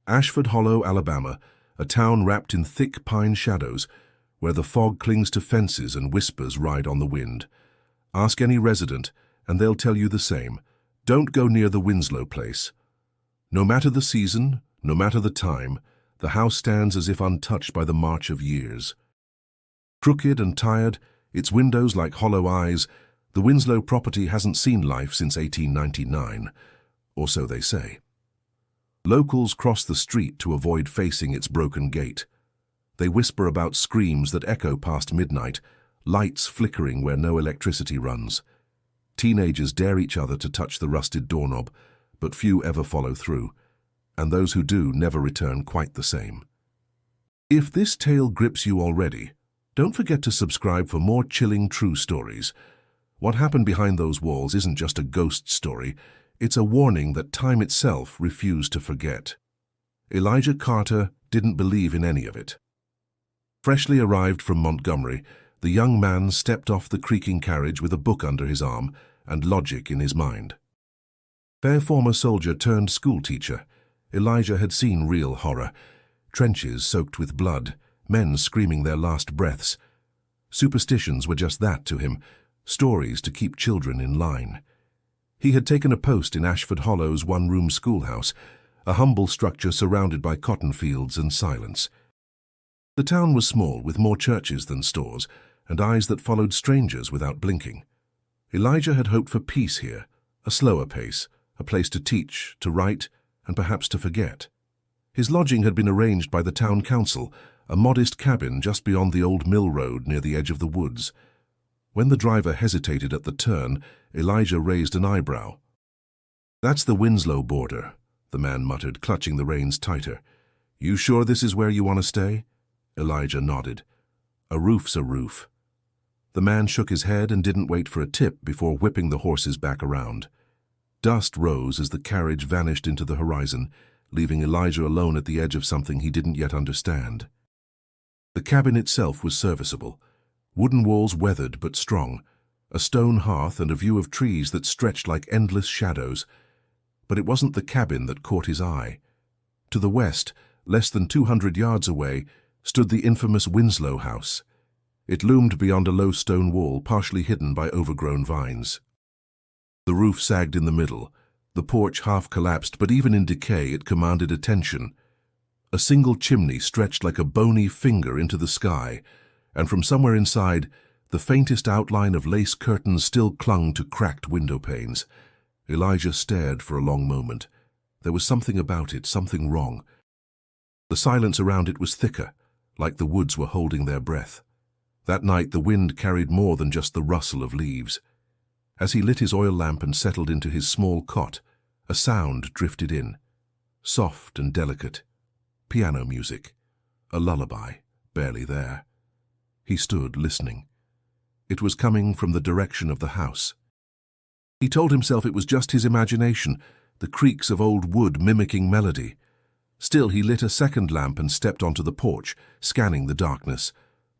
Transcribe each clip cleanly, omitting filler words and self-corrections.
Ashford Hollow, Alabama, a town wrapped in thick pine shadows, where the fog clings to fences and whispers ride on the wind. Ask any resident, and they'll tell you the same. Don't go near the Winslow place. No matter the season, no matter the time, the house stands as if untouched by the march of years. Crooked and tired, its windows like hollow eyes, the Winslow property hasn't seen life since 1899, or so they say. Locals cross the street to avoid facing its broken gate. They whisper about screams that echo past midnight, lights flickering where no electricity runs. Teenagers dare each other to touch the rusted doorknob, but few ever follow through, and those who do never return quite the same. If this tale grips you already, don't forget to subscribe for more chilling true stories. What happened behind those walls isn't just a ghost story, it's a warning that time itself refused to forget. Elijah Carter didn't believe in any of it. Freshly arrived from Montgomery, the young man stepped off the creaking carriage with a book under his arm and logic in his mind. Fair former soldier turned schoolteacher, Elijah had seen real horror. Trenches soaked with blood, men screaming their last breaths. Superstitions were just that to him, stories to keep children in line. He had taken a post in Ashford Hollow's one-room schoolhouse, a humble structure surrounded by cotton fields and silence. The town was small, with more churches than stores, and eyes that followed strangers without blinking. Elijah had hoped for peace here, a slower pace, a place to teach, to write, and perhaps to forget. His lodging had been arranged by the town council, a modest cabin just beyond the old mill road near the edge of the woods. When the driver hesitated at the turn, Elijah raised an eyebrow. "That's the Winslow border," the man muttered, clutching the reins tighter. "You sure this is where you want to stay?" Elijah nodded. "A roof's a roof." The man shook his head and didn't wait for a tip before whipping the horses back around. Dust rose as the carriage vanished into the horizon, leaving Elijah alone at the edge of something he didn't yet understand. The cabin itself was serviceable. Wooden walls weathered but strong, a stone hearth and a view of trees that stretched like endless shadows. But it wasn't the cabin that caught his eye. To the west, less than 200 yards away, stood the infamous Winslow house. It loomed beyond a low stone wall, partially hidden by overgrown vines. The roof sagged in the middle, the porch half collapsed, but even in decay it commanded attention. A single chimney stretched like a bony finger into the sky, and from somewhere inside, the faintest outline of lace curtains still clung to cracked window panes. Elijah stared for a long moment. There was something about it, something wrong. The silence around it was thicker, like the woods were holding their breath. That night the wind carried more than just the rustle of leaves. As he lit his oil lamp and settled into his small cot, a sound drifted in, soft and delicate. Piano music, a lullaby, barely there. He stood listening. It was coming from the direction of the house. He told himself it was just his imagination, the creaks of old wood mimicking melody. Still, he lit a second lamp and stepped onto the porch, scanning the darkness.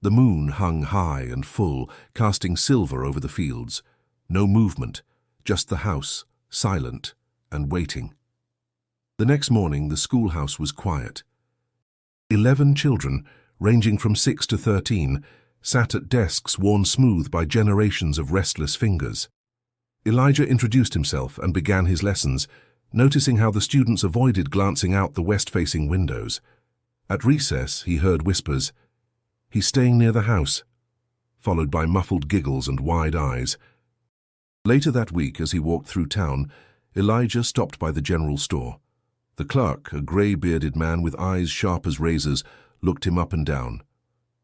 The moon hung high and full, casting silver over the fields. No movement, just the house, silent and waiting. The next morning, the schoolhouse was quiet. 11 children, ranging from 6 to 13, sat at desks worn smooth by generations of restless fingers. Elijah introduced himself and began his lessons, noticing how the students avoided glancing out the west-facing windows. At recess, he heard whispers, "He's staying near the house," followed by muffled giggles and wide eyes. Later that week, as he walked through town, Elijah stopped by the general store. The clerk, a grey-bearded man with eyes sharp as razors, looked him up and down.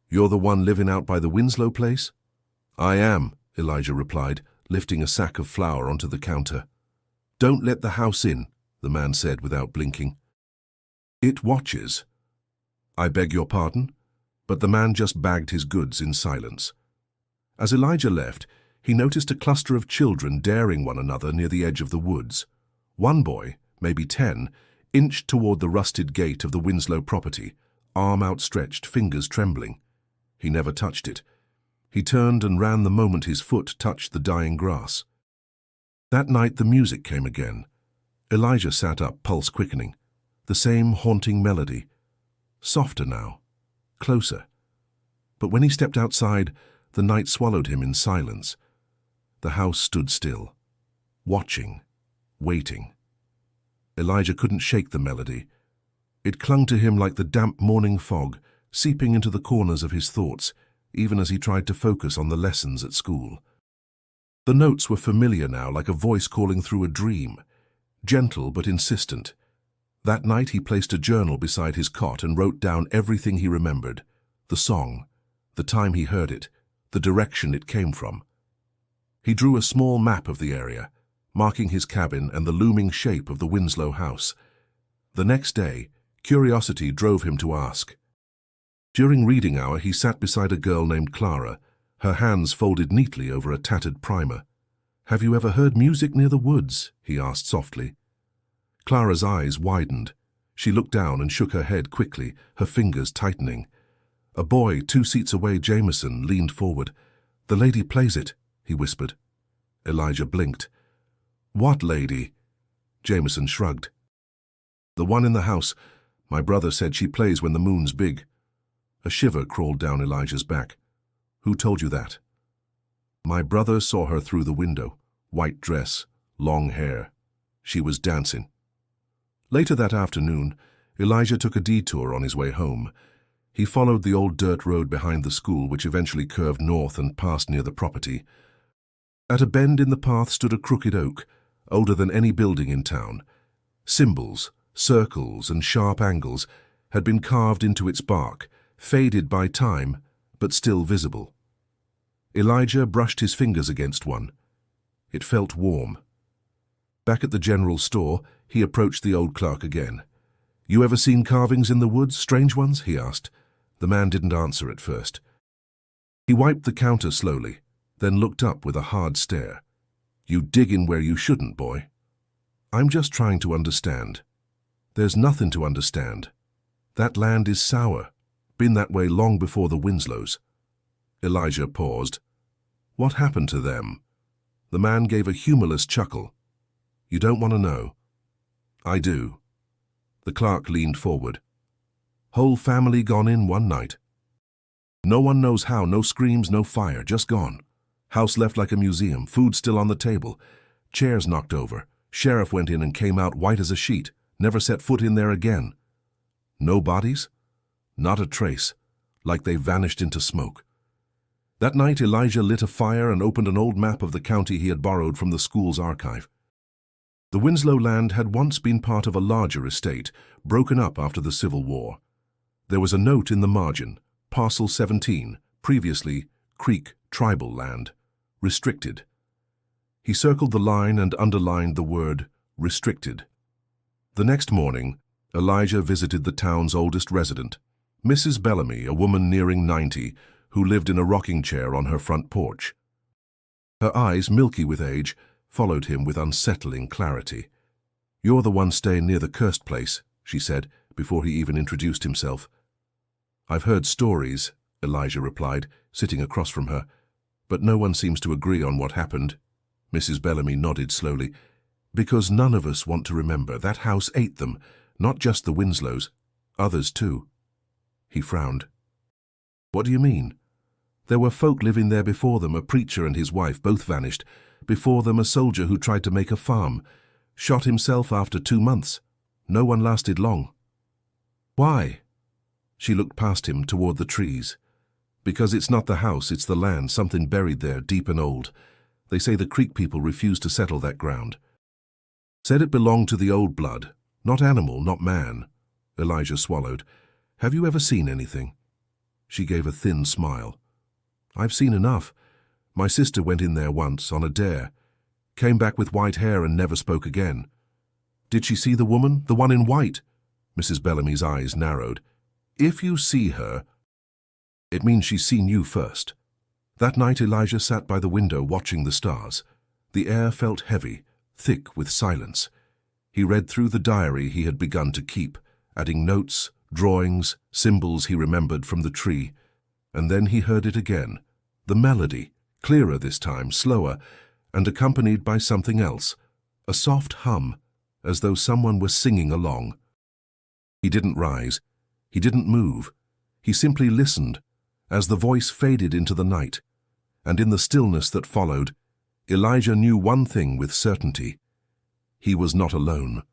"You're the one living out by the Winslow place?" "I am," Elijah replied, lifting a sack of flour onto the counter. "Don't let the house in," the man said without blinking. "It watches." "I beg your pardon?" But the man just bagged his goods in silence. As Elijah left, he noticed a cluster of children daring one another near the edge of the woods. One boy, maybe 10, inched toward the rusted gate of the Winslow property, arm outstretched, fingers trembling. He never touched it. He turned and ran the moment his foot touched the dying grass. That night the music came again. Elijah sat up, pulse quickening. the same haunting melody. Softer now, closer. But when he stepped outside, the night swallowed him in silence. The house stood still, watching, waiting. Elijah couldn't shake the melody. It clung to him like the damp morning fog, seeping into the corners of his thoughts, even as he tried to focus on the lessons at school. The notes were familiar now, like a voice calling through a dream, gentle but insistent. That night he placed a journal beside his cot and wrote down everything he remembered, the song, the time he heard it, the direction it came from. He drew a small map of the area, marking his cabin and the looming shape of the Winslow house. The next day, curiosity drove him to ask. During reading hour, he sat beside a girl named Clara, her hands folded neatly over a tattered primer. "Have you ever heard music near the woods?" he asked softly. Clara's eyes widened. She looked down and shook her head quickly, her fingers tightening. A boy 2 seats away, Jameson, leaned forward. "The lady plays it," he whispered. Elijah blinked. "What lady?" Jameson shrugged. "The one in the house. My brother said she plays when the moon's big." A shiver crawled down Elijah's back. "Who told you that?" "My brother saw her through the window. White dress, long hair. She was dancing." Later that afternoon, Elijah took a detour on his way home. He followed the old dirt road behind the school, which eventually curved north and passed near the property. At a bend in the path stood a crooked oak, older than any building in town. Symbols, circles, and sharp angles had been carved into its bark, faded by time, but still visible. Elijah brushed his fingers against one. It felt warm. Back at the general store, he approached the old clerk again. "You ever seen carvings in the woods, strange ones?" he asked. The man didn't answer at first. He wiped the counter slowly, then looked up with a hard stare. "You digging where you shouldn't, boy." "I'm just trying to understand." "There's nothing to understand. That land is sour. Been that way long before the Winslows." Elijah paused. "What happened to them?" The man gave a humorless chuckle. "You don't want to know?" "I do." The clerk leaned forward. "Whole family gone in one night. No one knows how, no screams, no fire, just gone. House left like a museum, food still on the table. Chairs knocked over. Sheriff went in and came out white as a sheet. Never set foot in there again." "No bodies?" "Not a trace. Like they vanished into smoke." That night Elijah lit a fire and opened an old map of the county he had borrowed from the school's archive. The Winslow land had once been part of a larger estate, broken up after the Civil War. There was a note in the margin, Parcel 17, previously Creek Tribal Land, restricted. He circled the line and underlined the word restricted. The next morning, Elijah visited the town's oldest resident, Mrs. Bellamy, a woman nearing 90, who lived in a rocking chair on her front porch. Her eyes, milky with age, followed him with unsettling clarity. "You're the one staying near the cursed place," she said, before he even introduced himself. "I've heard stories," Elijah replied, sitting across from her, "but no one seems to agree on what happened." Mrs. Bellamy nodded slowly. "Because none of us want to remember. That house ate them, not just the Winslows, others too." He frowned. "What do you mean?" "There were folk living there before them, a preacher and his wife, both vanished. Before them, a soldier who tried to make a farm. Shot himself after 2 months. No one lasted long." "Why?" She looked past him toward the trees. "Because it's not the house, it's the land, something buried there, deep and old. They say the Creek people refused to settle that ground. Said it belonged to the old blood, not animal, not man." Elijah swallowed. "Have you ever seen anything?" She gave a thin smile. "I've seen enough. My sister went in there once, on a dare. Came back with white hair and never spoke again." "Did she see the woman, the one in white?" Mrs. Bellamy's eyes narrowed. "If you see her, it means she's seen you first." That night Elijah sat by the window watching the stars. The air felt heavy, thick with silence. He read through the diary he had begun to keep, adding notes, drawings, symbols he remembered from the tree. And then he heard it again, the melody, clearer this time, slower, and accompanied by something else, a soft hum, as though someone were singing along. He didn't rise. He didn't move. He simply listened as the voice faded into the night. And in the stillness that followed, Elijah knew one thing with certainty. He was not alone.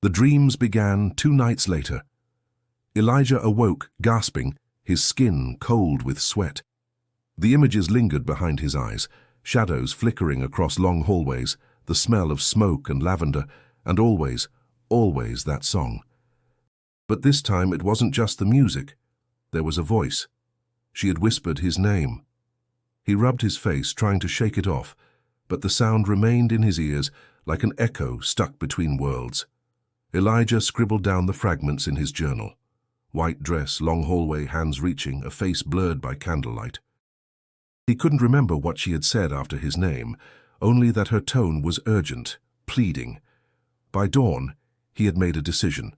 The dreams began 2 nights later. Elijah awoke, gasping, his skin cold with sweat. The images lingered behind his eyes, shadows flickering across long hallways, the smell of smoke and lavender, and always, always that song. But this time it wasn't just the music. There was a voice. She had whispered his name. He rubbed his face, trying to shake it off, but the sound remained in his ears like an echo stuck between worlds. Elijah scribbled down the fragments in his journal. White dress, long hallway, hands reaching, a face blurred by candlelight. He couldn't remember what she had said after his name, only that her tone was urgent, pleading. By dawn, he had made a decision.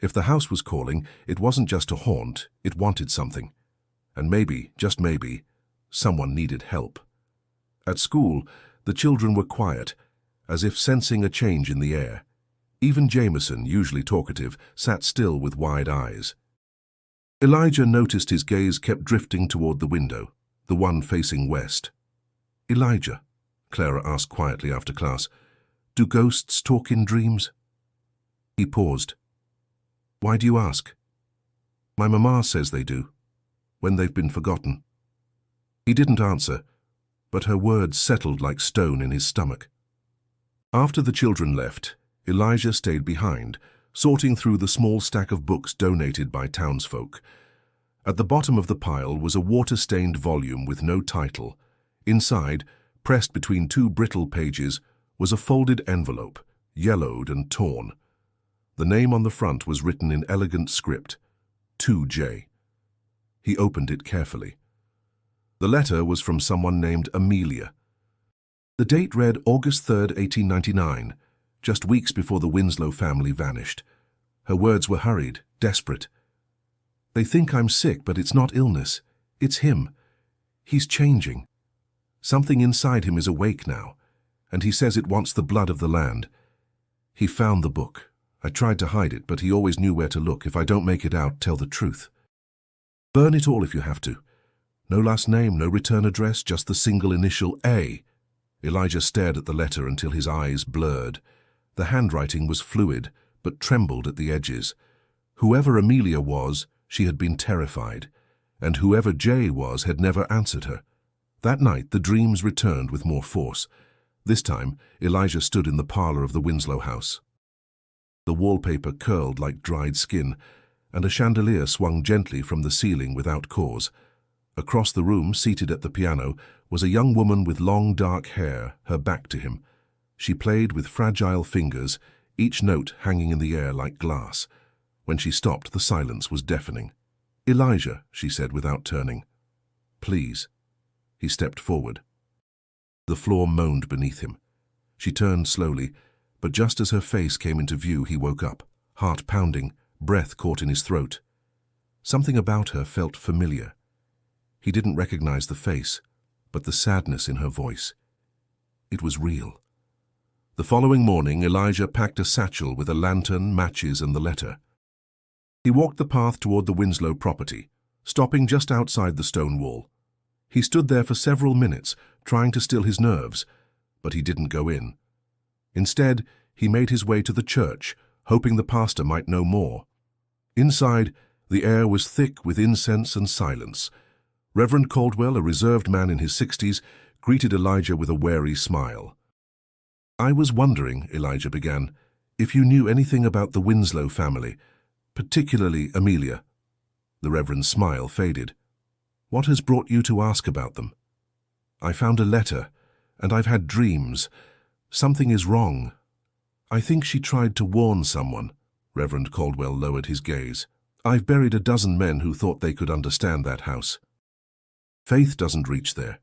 If the house was calling, it wasn't just a haunt, it wanted something. And maybe, just maybe, someone needed help. At school, the children were quiet, as if sensing a change in the air. Even Jameson, usually talkative, sat still with wide eyes. Elijah noticed his gaze kept drifting toward the window, the one facing west. "Elijah," Clara asked quietly after class, "do ghosts talk in dreams?" He paused. "Why do you ask?" "My mama says they do, when they've been forgotten." He didn't answer, but her words settled like stone in his stomach. After the children left, Elijah stayed behind, sorting through the small stack of books donated by townsfolk. At the bottom of the pile was a water-stained volume with no title. Inside, pressed between 2 brittle pages, was a folded envelope, yellowed and torn. The name on the front was written in elegant script, 2J. He opened it carefully. The letter was from someone named Amelia. The date read August 3rd, 1899, just weeks before the Winslow family vanished. Her words were hurried, desperate. "They think I'm sick, but it's not illness. It's him. He's changing. Something inside him is awake now, and he says it wants the blood of the land. He found the book. I tried to hide it, but he always knew where to look. If I don't make it out, tell the truth. Burn it all if you have to. No last name, no return address, just the single initial A." Elijah stared at the letter until his eyes blurred. The handwriting was fluid, but trembled at the edges. Whoever Amelia was, she had been terrified, and whoever Jay was had never answered her. That night, the dreams returned with more force. This time, Elijah stood in the parlor of the Winslow house. The wallpaper curled like dried skin, and a chandelier swung gently from the ceiling without cause. Across the room, seated at the piano, was a young woman with long dark hair, her back to him. She played with fragile fingers, each note hanging in the air like glass. When she stopped, the silence was deafening. "Elijah," she said without turning. "Please." He stepped forward. The floor moaned beneath him. She turned slowly, but just as her face came into view, he woke up, heart pounding, breath caught in his throat. Something about her felt familiar. He didn't recognize the face, but the sadness in her voice. It was real. The following morning, Elijah packed a satchel with a lantern, matches, and the letter. He walked the path toward the Winslow property, stopping just outside the stone wall. He stood there for several minutes, trying to still his nerves, but he didn't go in. Instead, he made his way to the church, hoping the pastor might know more. Inside, the air was thick with incense and silence. Reverend Caldwell, a reserved man in his 60s, greeted Elijah with a wary smile. "I was wondering," Elijah began, "if you knew anything about the Winslow family, particularly Amelia." The Reverend's smile faded. "What has brought you to ask about them?" "I found a letter, and I've had dreams. Something is wrong. I think she tried to warn someone." Reverend Caldwell lowered his gaze. "I've buried a dozen men who thought they could understand that house. Faith doesn't reach there."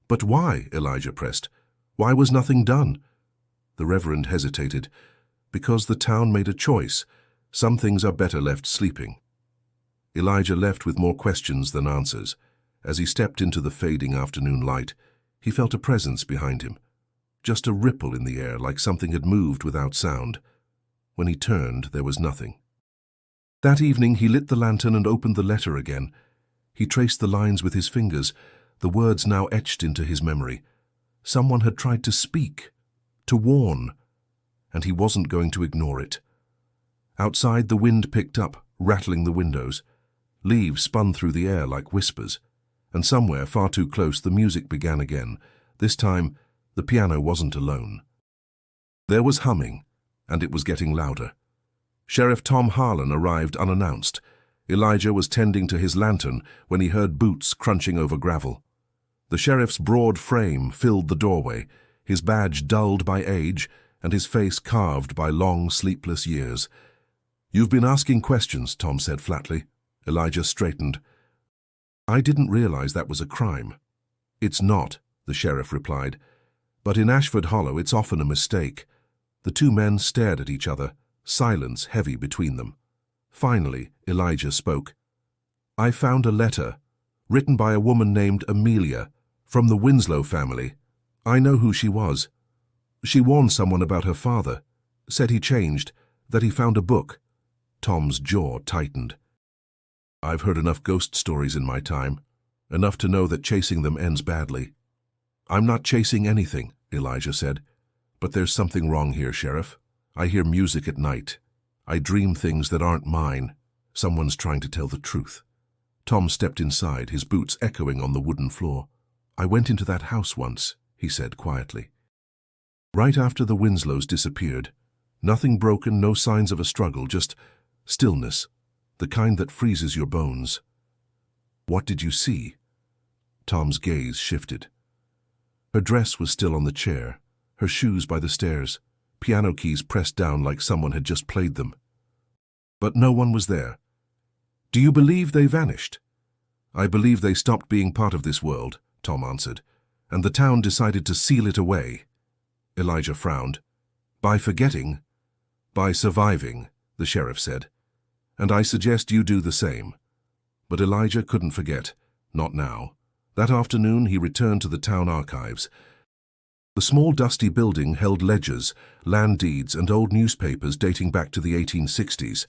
"But why?" Elijah pressed. "Why was nothing done?" The Reverend hesitated. "Because the town made a choice. Some things are better left sleeping." Elijah left with more questions than answers. As he stepped into the fading afternoon light, he felt a presence behind him. Just a ripple in the air, like something had moved without sound. When he turned, there was nothing. That evening he lit the lantern and opened the letter again. He traced the lines with his fingers, the words now etched into his memory. Someone had tried to speak, to warn, and he wasn't going to ignore it. Outside, the wind picked up, rattling the windows. Leaves spun through the air like whispers, and somewhere far too close the music began again. This time, the piano wasn't alone. There was humming, and it was getting louder. Sheriff Tom Harlan arrived unannounced. Elijah was tending to his lantern when he heard boots crunching over gravel. The sheriff's broad frame filled the doorway, his badge dulled by age and his face carved by long, sleepless years. "You've been asking questions," Tom said flatly. Elijah straightened. "I didn't realize that was a crime." "It's not," the sheriff replied. "But in Ashford Hollow it's often a mistake." The two men stared at each other, silence heavy between them. Finally, Elijah spoke. "I found a letter, written by a woman named Amelia, from the Winslow family. I know who she was. She warned someone about her father, said he changed, that he found a book." Tom's jaw tightened. "I've heard enough ghost stories in my time, enough to know that chasing them ends badly." "I'm not chasing anything," Elijah said. "But there's something wrong here, Sheriff. I hear music at night. I dream things that aren't mine. Someone's trying to tell the truth." Tom stepped inside, his boots echoing on the wooden floor. "I went into that house once," he said quietly. Right after the Winslows disappeared. Nothing broken, no signs of a struggle, just stillness, the kind that freezes your bones. "What did you see?" Tom's gaze shifted. Her dress was still on the chair, her shoes by the stairs, piano keys pressed down like someone had just played them. But no one was there. "Do you believe they vanished?" "I believe they stopped being part of this world," Tom answered, "and the town decided to seal it away." Elijah frowned. "By forgetting?" "By surviving," the sheriff said. "And I suggest you do the same." But Elijah couldn't forget, not now. That afternoon he returned to the town archives. The small dusty building held ledgers, land deeds and old newspapers dating back to the 1860s.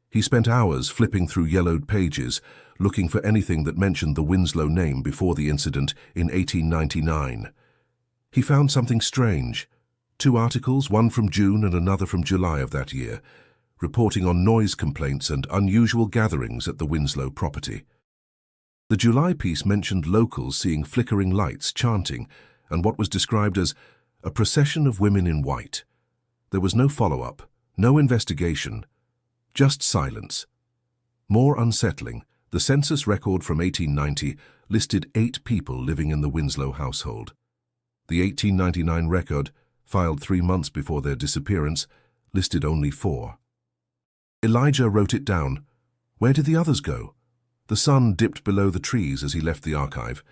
He spent hours flipping through yellowed pages, looking for anything that mentioned the Winslow name before the incident in 1899. He found something strange. 2 articles, one from June and another from July of that year, reporting on noise complaints and unusual gatherings at the Winslow property. The July piece mentioned locals seeing flickering lights, chanting, and what was described as a procession of women in white. There was no follow-up, no investigation, just silence. More unsettling, the census record from 1890 listed 8 people living in the Winslow household. The 1899 record, filed 3 months before their disappearance, listed only 4. Elijah wrote it down. Where did the others go? The sun dipped below the trees as he left the archive.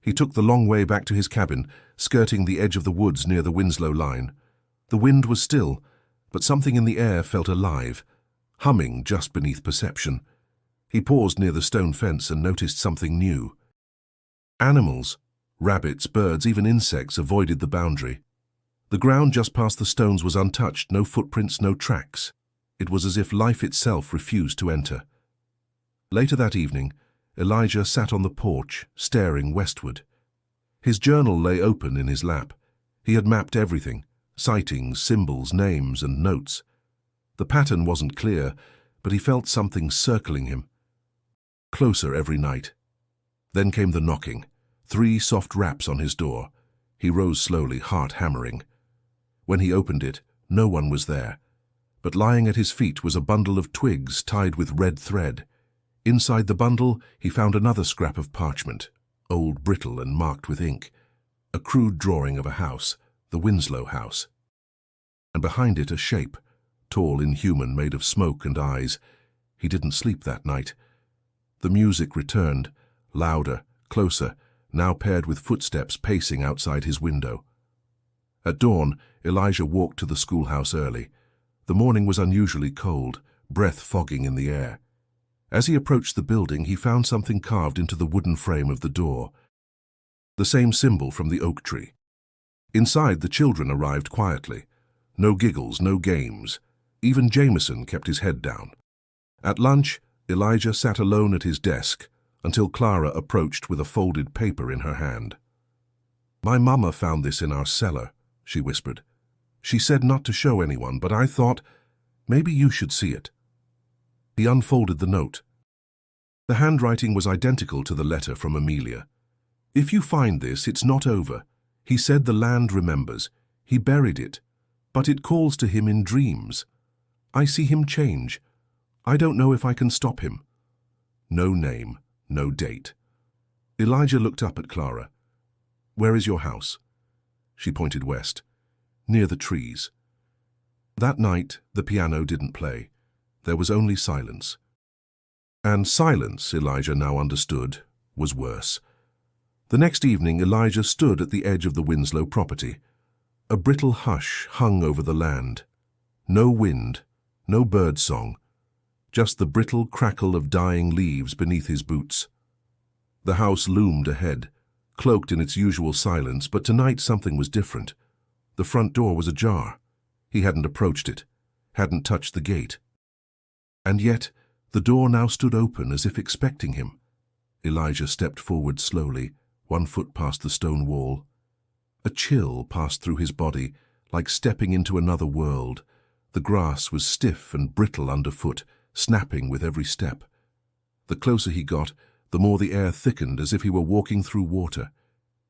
He took the long way back to his cabin, skirting the edge of the woods near the Winslow line. The wind was still, but something in the air felt alive, humming just beneath perception. He paused near the stone fence and noticed something new. Animals, rabbits, birds, even insects avoided the boundary. The ground just past the stones was untouched, no footprints, no tracks. It was as if life itself refused to enter. Later that evening, Elijah sat on the porch, staring westward. His journal lay open in his lap. He had mapped everything, sightings, symbols, names, and notes. The pattern wasn't clear, but he felt something circling him. Closer every night. Then came the knocking, 3 soft raps on his door. He rose slowly, heart hammering. When he opened it, no one was there, but lying at his feet was a bundle of twigs tied with red thread. Inside the bundle, he found another scrap of parchment, old, brittle, and marked with ink. A crude drawing of a house, the Winslow house. And behind it a shape, tall, inhuman, made of smoke and eyes. He didn't sleep that night. The music returned, louder, closer, now paired with footsteps pacing outside his window. At dawn, Elijah walked to the schoolhouse early. The morning was unusually cold, breath fogging in the air. As he approached the building, he found something carved into the wooden frame of the door. The same symbol from the oak tree. Inside, the children arrived quietly. No giggles, no games. Even Jameson kept his head down. At lunch, Elijah sat alone at his desk until Clara approached with a folded paper in her hand. "My mama found this in our cellar," she whispered. "She said not to show anyone, but I thought maybe you should see it." He unfolded the note. The handwriting was identical to the letter from Amelia. "If you find this, it's not over. He said the land remembers. He buried it, but it calls to him in dreams. I see him change. I don't know if I can stop him." No name, no date. Elijah looked up at Clara. "Where is your house?" She pointed west, near the trees. That night, the piano didn't play. There was only silence. And silence, Elijah now understood, was worse. The next evening, Elijah stood at the edge of the Winslow property. A brittle hush hung over the land. No wind, no bird song, just the brittle crackle of dying leaves beneath his boots. The house loomed ahead, cloaked in its usual silence, but tonight something was different. The front door was ajar. He hadn't approached it, hadn't touched the gate. And yet, the door now stood open as if expecting him. Elijah stepped forward slowly, 1 foot past the stone wall. A chill passed through his body, like stepping into another world. The grass was stiff and brittle underfoot, snapping with every step. The closer he got, the more the air thickened as if he were walking through water.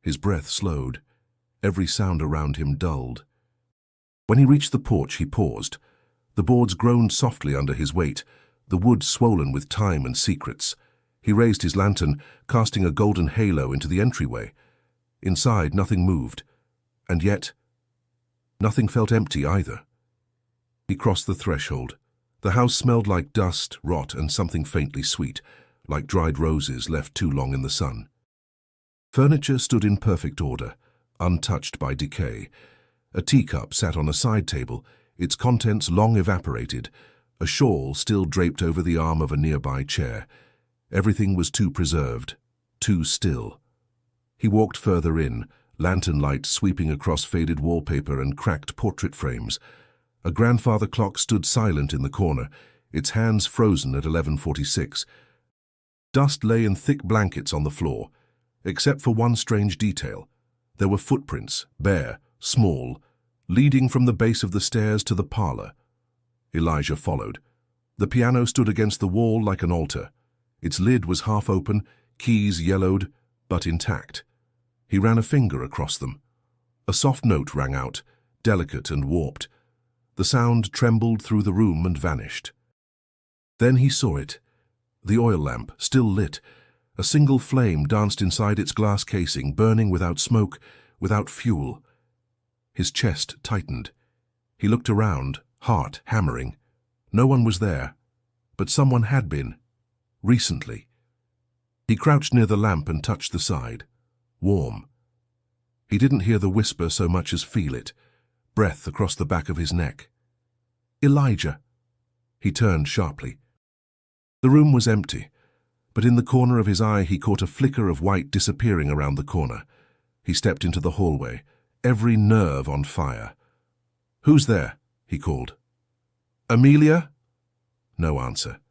His breath slowed. Every sound around him dulled. When he reached the porch, he paused. The boards groaned softly under his weight, the wood swollen with time and secrets. He raised his lantern, casting a golden halo into the entryway. Inside, nothing moved, and yet nothing felt empty either. He crossed the threshold. The house smelled like dust, rot, and something faintly sweet, like dried roses left too long in the sun. Furniture stood in perfect order, untouched by decay. A teacup sat on a side table, its contents long evaporated, a shawl still draped over the arm of a nearby chair. Everything was too preserved, too still. He walked further in, lantern light sweeping across faded wallpaper and cracked portrait frames. A grandfather clock stood silent in the corner, its hands frozen at 11:46. Dust lay in thick blankets on the floor, except for one strange detail. There were footprints, bare, small, leading from the base of the stairs to the parlor. Elijah followed. The piano stood against the wall like an altar. Its lid was half open, keys yellowed, but intact. He ran a finger across them. A soft note rang out, delicate and warped. The sound trembled through the room and vanished. Then he saw it. The oil lamp, still lit. A single flame danced inside its glass casing, burning without smoke, without fuel. His chest tightened. He looked around, heart hammering. No one was there, but someone had been. Recently. He crouched near the lamp and touched the side. Warm. He didn't hear the whisper so much as feel it. Breath across the back of his neck. "Elijah!" He turned sharply. The room was empty, but in the corner of his eye he caught a flicker of white disappearing around the corner. He stepped into the hallway, every nerve on fire. "Who's there?" he called. "Amelia?" No answer,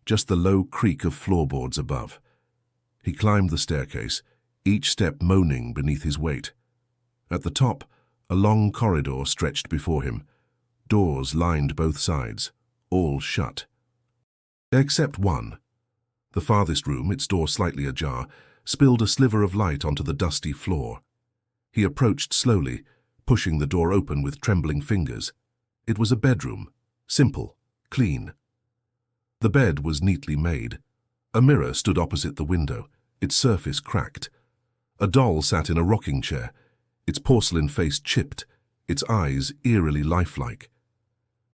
just the low creak of floorboards above. He climbed the staircase, each step moaning beneath his weight. At the top, a long corridor stretched before him. Doors lined both sides, all shut. Except one. The farthest room, its door slightly ajar, spilled a sliver of light onto the dusty floor. He approached slowly, pushing the door open with trembling fingers. It was a bedroom, simple, clean. The bed was neatly made. A mirror stood opposite the window, its surface cracked. A doll sat in a rocking chair, its porcelain face chipped, its eyes eerily lifelike.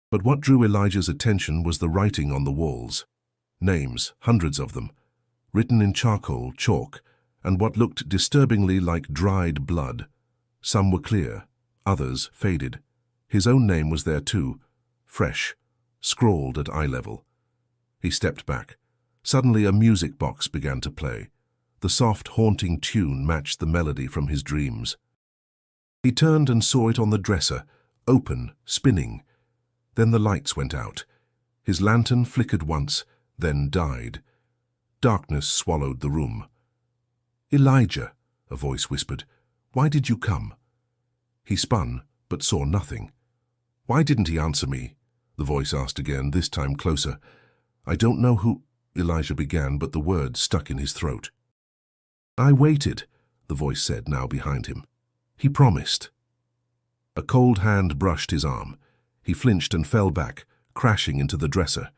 But what drew Elijah's attention was the writing on the walls. Names, hundreds of them, written in charcoal, chalk, and what looked disturbingly like dried blood. Some were clear, others faded. His own name was there too, fresh, scrawled at eye level. He stepped back. Suddenly a music box began to play. The soft, haunting tune matched the melody from his dreams. He turned and saw it on the dresser, open, spinning. Then the lights went out. His lantern flickered once, then died. Darkness swallowed the room. "Elijah," a voice whispered, "why did you come?" He spun, but saw nothing. "Why didn't he answer me?" the voice asked again, this time closer. "I don't know who—" Elijah began, but the words stuck in his throat. "I waited," the voice said, now behind him. "He promised." A cold hand brushed his arm. He flinched and fell back, crashing into the dresser.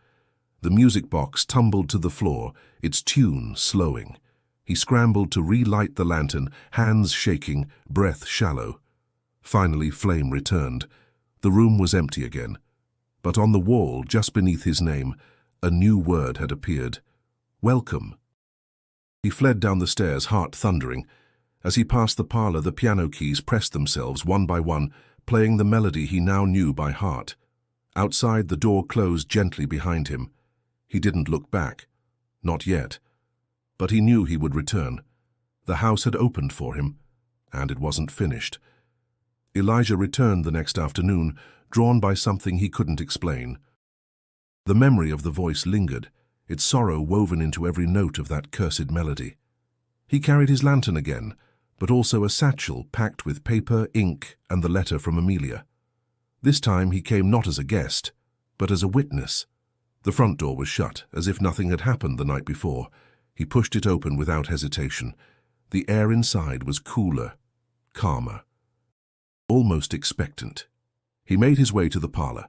The music box tumbled to the floor, its tune slowing. He scrambled to relight the lantern, hands shaking, breath shallow. Finally, flame returned. The room was empty again. But on the wall, just beneath his name, a new word had appeared. "Welcome." He fled down the stairs, heart thundering. As he passed the parlor, the piano keys pressed themselves one by one, playing the melody he now knew by heart. Outside, the door closed gently behind him. He didn't look back. Not yet. But he knew he would return. The house had opened for him, and it wasn't finished. Elijah returned the next afternoon, drawn by something he couldn't explain. The memory of the voice lingered, its sorrow woven into every note of that cursed melody. He carried his lantern again, but also a satchel packed with paper, ink, and the letter from Amelia. This time he came not as a guest, but as a witness. The front door was shut, as if nothing had happened the night before. He pushed it open without hesitation. The air inside was cooler, calmer, almost expectant. He made his way to the parlor.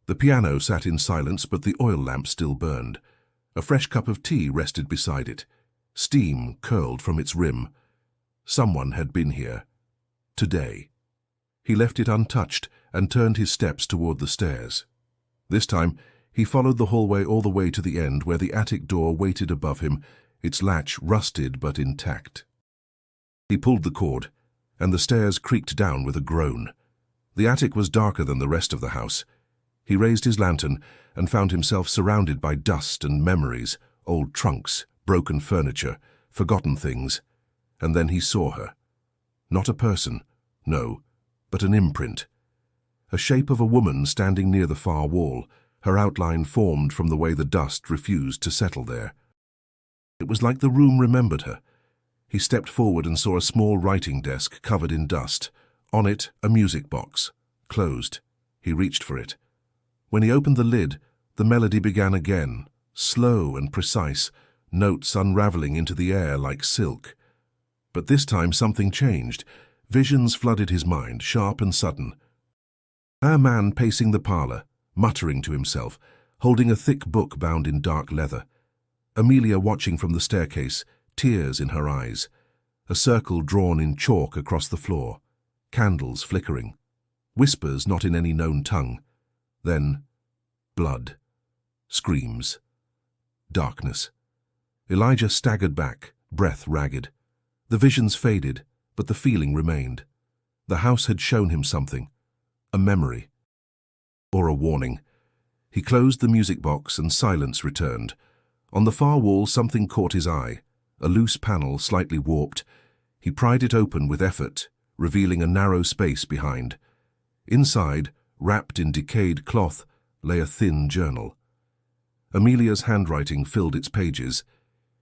The piano sat in silence, but the oil lamp still burned. A fresh cup of tea rested beside it. Steam curled from its rim. Someone had been here. Today. He left it untouched and turned his steps toward the stairs. This time, he followed the hallway all the way to the end, where the attic door waited above him, its latch rusted but intact. He pulled the cord, and the stairs creaked down with a groan. The attic was darker than the rest of the house. He raised his lantern and found himself surrounded by dust and memories, old trunks, broken furniture, forgotten things. And then he saw her. Not a person, no, but an imprint. A shape of a woman standing near the far wall, her outline formed from the way the dust refused to settle there. It was like the room remembered her. He stepped forward and saw a small writing desk covered in dust. On it, a music box, closed. He reached for it. When he opened the lid, the melody began again, slow and precise, notes unraveling into the air like silk. But this time something changed. Visions flooded his mind, sharp and sudden. A man pacing the parlor, muttering to himself, holding a thick book bound in dark leather. Amelia watching from the staircase, tears in her eyes. A circle drawn in chalk across the floor. Candles flickering. Whispers not in any known tongue. Then, blood. Screams. Darkness. Elijah staggered back, breath ragged. The visions faded, but the feeling remained. The house had shown him something. A memory. Or a warning. He closed the music box and silence returned. On the far wall something caught his eye, a loose panel slightly warped. He pried it open with effort, revealing a narrow space behind. Inside, wrapped in decayed cloth, lay a thin journal. Amelia's handwriting filled its pages.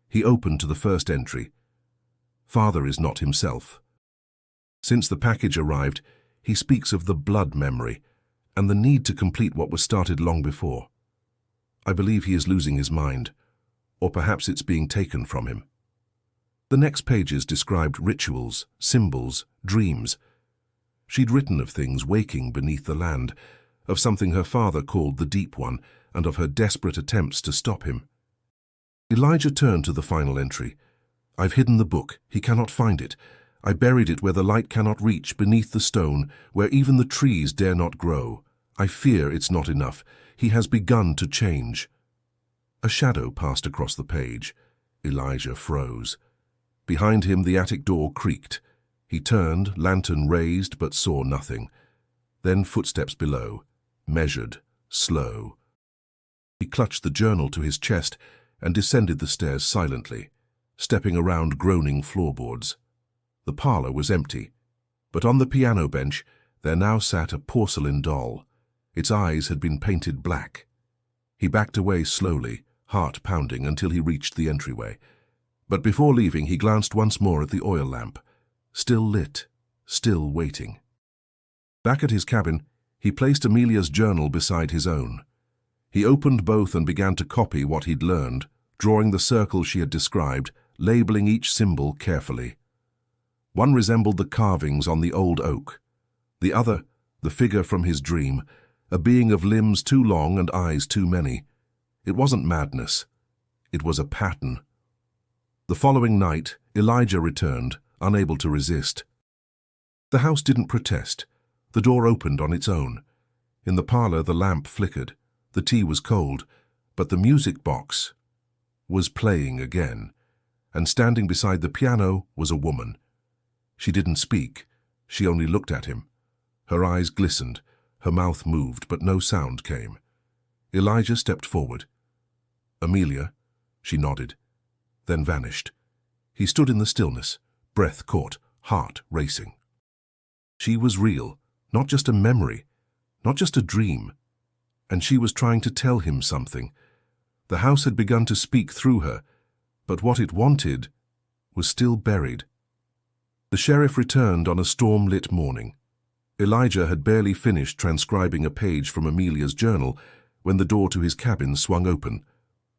He opened to the first entry. Father is not himself. Since the package arrived, he speaks of the blood memory and the need to complete what was started long before. I believe he is losing his mind, or perhaps it's being taken from him. The next pages described rituals, symbols, dreams. She'd written of things waking beneath the land, of something her father called the Deep One, and of her desperate attempts to stop him. Elijah turned to the final entry. I've hidden the book. He cannot find it. I buried it where the light cannot reach, beneath the stone, where even the trees dare not grow. I fear it's not enough. He has begun to change. A shadow passed across the page. Elijah froze. Behind him, the attic door creaked. He turned, lantern raised, but saw nothing. Then footsteps below, measured, slow. He clutched the journal to his chest and descended the stairs silently, stepping around groaning floorboards. The parlor was empty, but on the piano bench there now sat a porcelain doll. Its eyes had been painted black. He backed away slowly, heart pounding until he reached the entryway. But before leaving, he glanced once more at the oil lamp. Still lit, still waiting. Back at his cabin, he placed Amelia's journal beside his own. He opened both and began to copy what he'd learned, drawing the circle she had described, labeling each symbol carefully. One resembled the carvings on the old oak. The other, the figure from his dream, a being of limbs too long and eyes too many. It wasn't madness. It was a pattern. The following night, Elijah returned, unable to resist. The house didn't protest. The door opened on its own. In the parlor, the lamp flickered. The tea was cold, but the music box was playing again, and standing beside the piano was a woman. She didn't speak. She only looked at him. Her eyes glistened. Her mouth moved, but no sound came. Elijah stepped forward. "Amelia," she nodded, then vanished. He stood in the stillness, breath caught, heart racing. She was real, not just a memory, not just a dream. And she was trying to tell him something. The house had begun to speak through her, but what it wanted was still buried. The sheriff returned on a storm-lit morning. Elijah had barely finished transcribing a page from Amelia's journal when the door to his cabin swung open.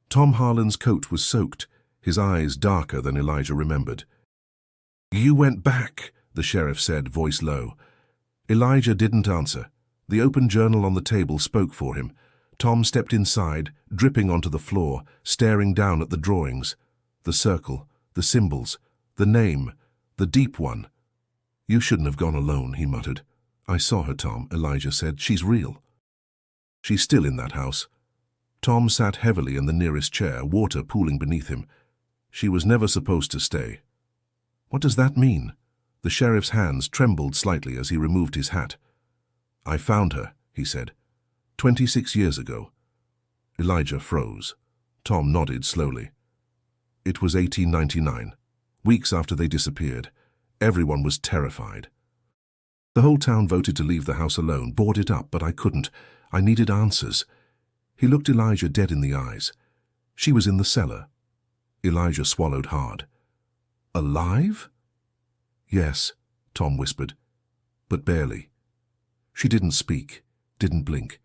Tom Harlan's coat was soaked, his eyes darker than Elijah remembered. "You went back," the sheriff said, voice low. Elijah didn't answer. The open journal on the table spoke for him. Tom stepped inside, dripping onto the floor, staring down at the drawings. The circle, the symbols, the name, the deep one. "You shouldn't have gone alone," he muttered. "I saw her, Tom," Elijah said. "She's real." "She's still in that house." Tom sat heavily in the nearest chair, water pooling beneath him. "She was never supposed to stay." "What does that mean?" The sheriff's hands trembled slightly as he removed his hat. "I found her," he said, 26 years ago." Elijah froze. Tom nodded slowly. "It was 1899, weeks after they disappeared. Everyone was terrified. The whole town voted to leave the house alone, board it up, but I couldn't. I needed answers." He looked Elijah dead in the eyes. "She was in the cellar." Elijah swallowed hard. "Alive?" "Yes," Tom whispered, "but barely. She didn't speak, didn't blink.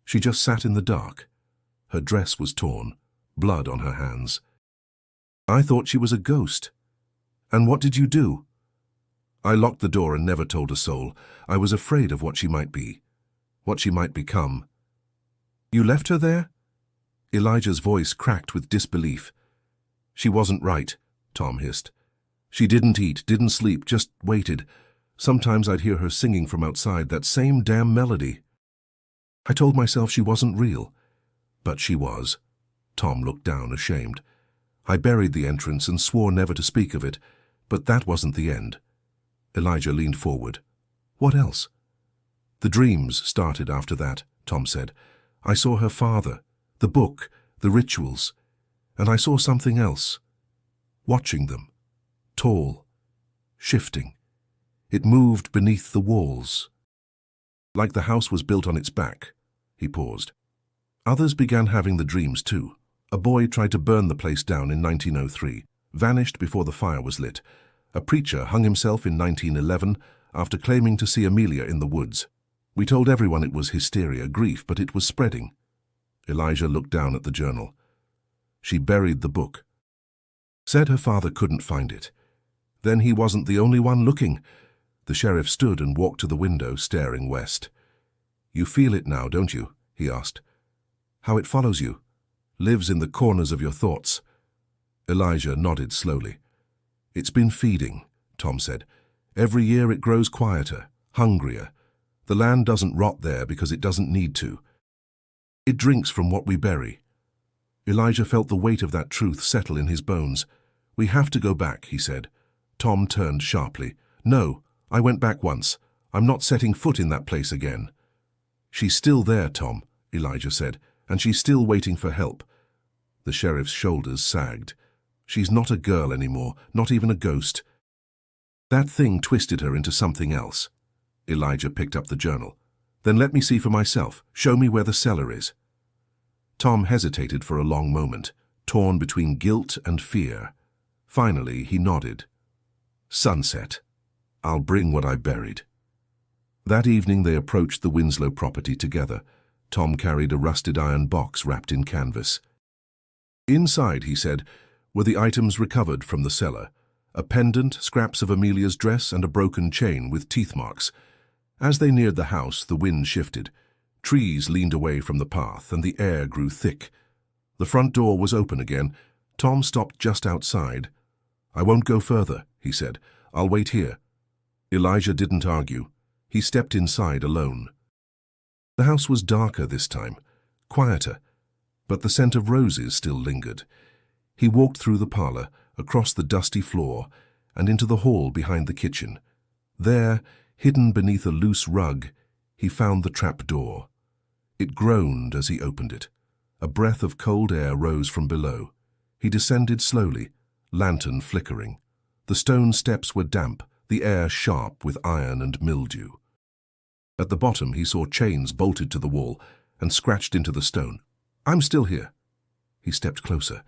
She just sat in the dark. Her dress was torn, blood on her hands. I thought she was a ghost." "And what did you do?" "I locked the door and never told a soul. I was afraid of what she might be, what she might become." "You left her there?" Elijah's voice cracked with disbelief. "She wasn't right," Tom hissed. "She didn't eat, didn't sleep, just waited. Sometimes I'd hear her singing from outside, that same damn melody. I told myself she wasn't real. But she was." Tom looked down, ashamed. "I buried the entrance and swore never to speak of it, but that wasn't the end." Elijah leaned forward. "What else?" "The dreams started after that," Tom said. "I saw her father, the book, the rituals, and I saw something else. Watching them. Tall. Shifting. It moved beneath the walls. Like the house was built on its back." He paused. "Others began having the dreams too. A boy tried to burn the place down in 1903, vanished before the fire was lit. A preacher hung himself in 1911 after claiming to see Amelia in the woods. We told everyone it was hysteria, grief, but it was spreading." Elijah looked down at the journal. "She buried the book. Said her father couldn't find it. Then he wasn't the only one looking." The sheriff stood and walked to the window, staring west. "You feel it now, don't you?" he asked. "How it follows you, lives in the corners of your thoughts." Elijah nodded slowly. "It's been feeding," Tom said. "Every year it grows quieter, hungrier. The land doesn't rot there because it doesn't need to. It drinks from what we bury." Elijah felt the weight of that truth settle in his bones. "We have to go back," he said. Tom turned sharply. "No, I went back once. I'm not setting foot in that place again." "She's still there, Tom," Elijah said, "and she's still waiting for help." The sheriff's shoulders sagged. "She's not a girl anymore, not even a ghost. That thing twisted her into something else." Elijah picked up the journal. "Then let me see for myself. Show me where the cellar is." Tom hesitated for a long moment, torn between guilt and fear. Finally, he nodded. "Sunset. I'll bring what I buried." That evening they approached the Winslow property together. Tom carried a rusted iron box wrapped in canvas. Inside, he said, were the items recovered from the cellar: a pendant, scraps of Amelia's dress, and a broken chain with teeth marks. As they neared the house, the wind shifted. Trees leaned away from the path, and the air grew thick. The front door was open again. Tom stopped just outside. "I won't go further," he said. "I'll wait here." Elijah didn't argue. He stepped inside alone. The house was darker this time, quieter, but the scent of roses still lingered. He walked through the parlor, across the dusty floor, and into the hall behind the kitchen. There, hidden beneath a loose rug, he found the trap door. It groaned as he opened it. A breath of cold air rose from below. He descended slowly, lantern flickering. The stone steps were damp, the air sharp with iron and mildew. At the bottom he saw chains bolted to the wall and scratched into the stone. "I'm still here." He stepped closer.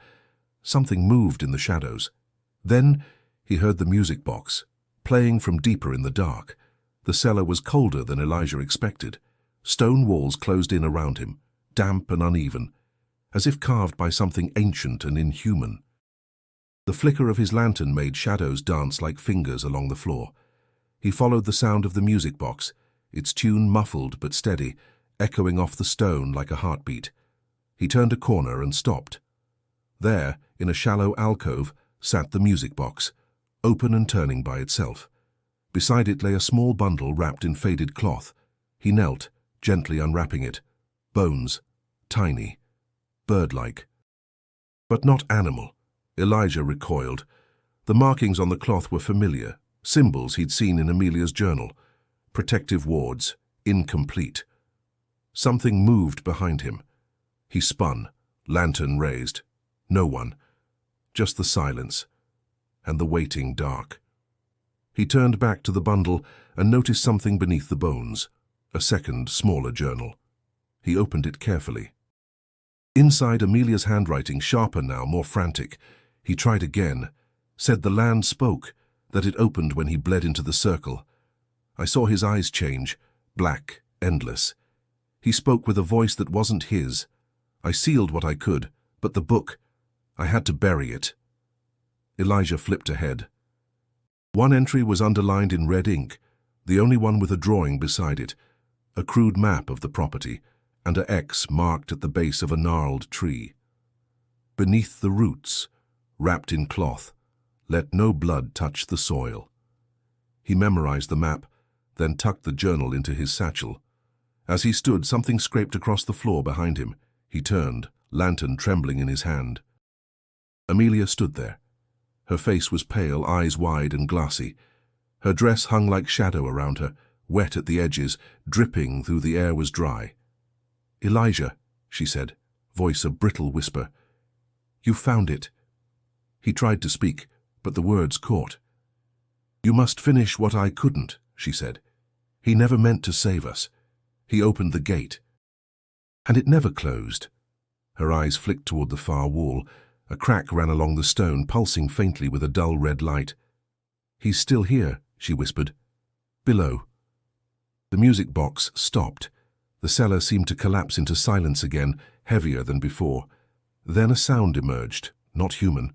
Something moved in the shadows. Then he heard the music box, playing from deeper in the dark. The cellar was colder than Elijah expected. Stone walls closed in around him, damp and uneven, as if carved by something ancient and inhuman. The flicker of his lantern made shadows dance like fingers along the floor. He followed the sound of the music box, its tune muffled but steady, echoing off the stone like a heartbeat. He turned a corner and stopped. There, in a shallow alcove, sat the music box, open and turning by itself. Beside it lay a small bundle wrapped in faded cloth. He knelt, gently unwrapping it. Bones, tiny, bird-like. But not animal. Elijah recoiled. The markings on the cloth were familiar, symbols he'd seen in Amelia's journal. Protective wards, incomplete. Something moved behind him. He spun, lantern raised. No one. Just the silence, and the waiting dark. He turned back to the bundle and noticed something beneath the bones. A second, smaller journal. He opened it carefully. Inside, Amelia's handwriting, sharper now, more frantic. He tried again. Said the land spoke, that it opened when he bled into the circle. I saw his eyes change, black, endless. He spoke with a voice that wasn't his. I sealed what I could, but the book, I had to bury it. Elijah flipped ahead. One entry was underlined in red ink, the only one with a drawing beside it, a crude map of the property, and an X marked at the base of a gnarled tree. Beneath the roots, wrapped in cloth, let no blood touch the soil. He memorized the map, then tucked the journal into his satchel. As he stood, something scraped across the floor behind him. He turned, lantern trembling in his hand. Amelia stood there. Her face was pale, eyes wide and glassy. Her dress hung like shadow around her, wet at the edges, dripping though the air was dry. "Elijah," she said, voice a brittle whisper. "You found it." He tried to speak, but the words caught. "You must finish what I couldn't," she said. "He never meant to save us. He opened the gate." And it never closed. Her eyes flicked toward the far wall. A crack ran along the stone, pulsing faintly with a dull red light. "He's still here," she whispered. "Below." The music box stopped. The cellar seemed to collapse into silence again, heavier than before. Then a sound emerged, not human.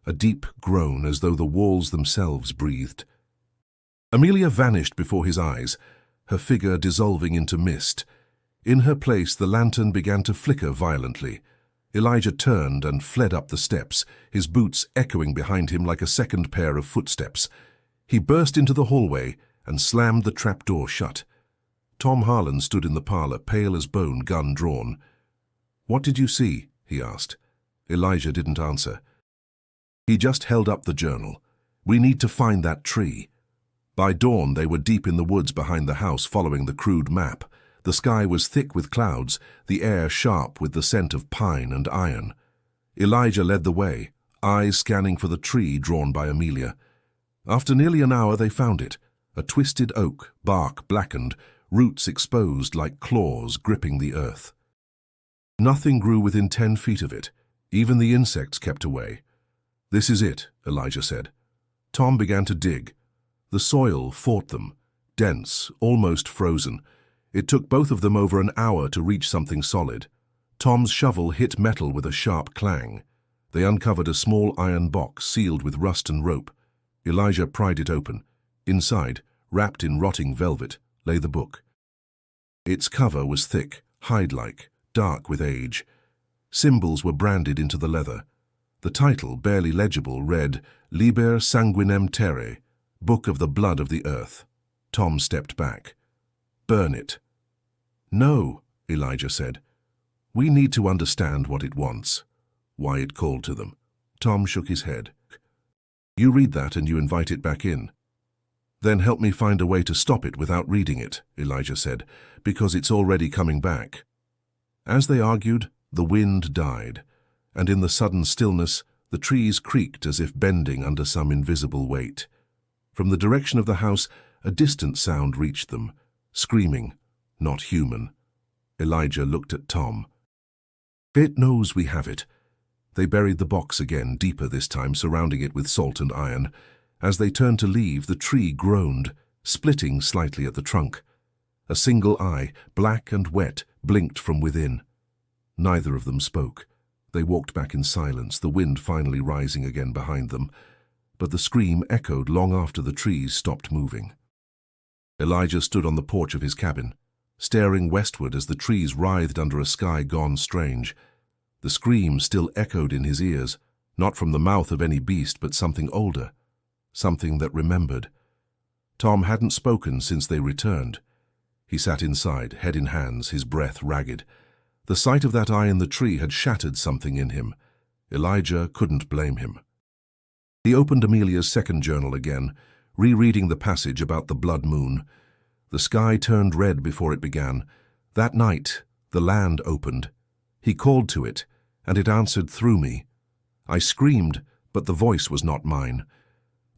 A deep groan, as though the walls themselves breathed. Amelia vanished before his eyes, her figure dissolving into mist. In her place, the lantern began to flicker violently. Elijah turned and fled up the steps, his boots echoing behind him like a second pair of footsteps. He burst into the hallway and slammed the trapdoor shut. Tom Harlan stood in the parlor, pale as bone, gun drawn. "What did you see?" he asked. Elijah didn't answer. He just held up the journal. "We need to find that tree." By dawn, they were deep in the woods behind the house, following the crude map. The sky was thick with clouds, the air sharp with the scent of pine and iron. Elijah led the way, eyes scanning for the tree drawn by Amelia. After nearly an hour, they found it, a twisted oak, bark blackened, roots exposed like claws gripping the earth. Nothing grew within 10 feet of it. Even the insects kept away. "This is it," Elijah said. Tom began to dig. The soil fought them, dense, almost frozen. It took both of them over an hour to reach something solid. Tom's shovel hit metal with a sharp clang. They uncovered a small iron box sealed with rust and rope. Elijah pried it open. Inside, wrapped in rotting velvet, lay the book. Its cover was thick, hide-like, dark with age. Symbols were branded into the leather. The title, barely legible, read, Liber Sanguinem Terrae, Book of the Blood of the Earth. Tom stepped back. "Burn it." "No," Elijah said. "We need to understand what it wants." Why it called to them. Tom shook his head. "You read that and you invite it back in. Then help me find a way to stop it without reading it," Elijah said, "because it's already coming back." As they argued, the wind died, and in the sudden stillness, the trees creaked as if bending under some invisible weight. From the direction of the house, a distant sound reached them, screaming, not human. Elijah looked at Tom. "It knows we have it." They buried the box again, deeper this time, surrounding it with salt and iron. As they turned to leave, the tree groaned, splitting slightly at the trunk. A single eye, black and wet, blinked from within. Neither of them spoke. They walked back in silence, the wind finally rising again behind them. But the scream echoed long after the trees stopped moving. Elijah stood on the porch of his cabin, staring westward as the trees writhed under a sky gone strange. The scream still echoed in his ears, not from the mouth of any beast, but something older, something that remembered. Tom hadn't spoken since they returned. He sat inside, head in hands, his breath ragged. The sight of that eye in the tree had shattered something in him. Elijah couldn't blame him. He opened Amelia's second journal again, rereading the passage about the blood moon. The sky turned red before it began. That night, the land opened. He called to it, and it answered through me. I screamed, but the voice was not mine.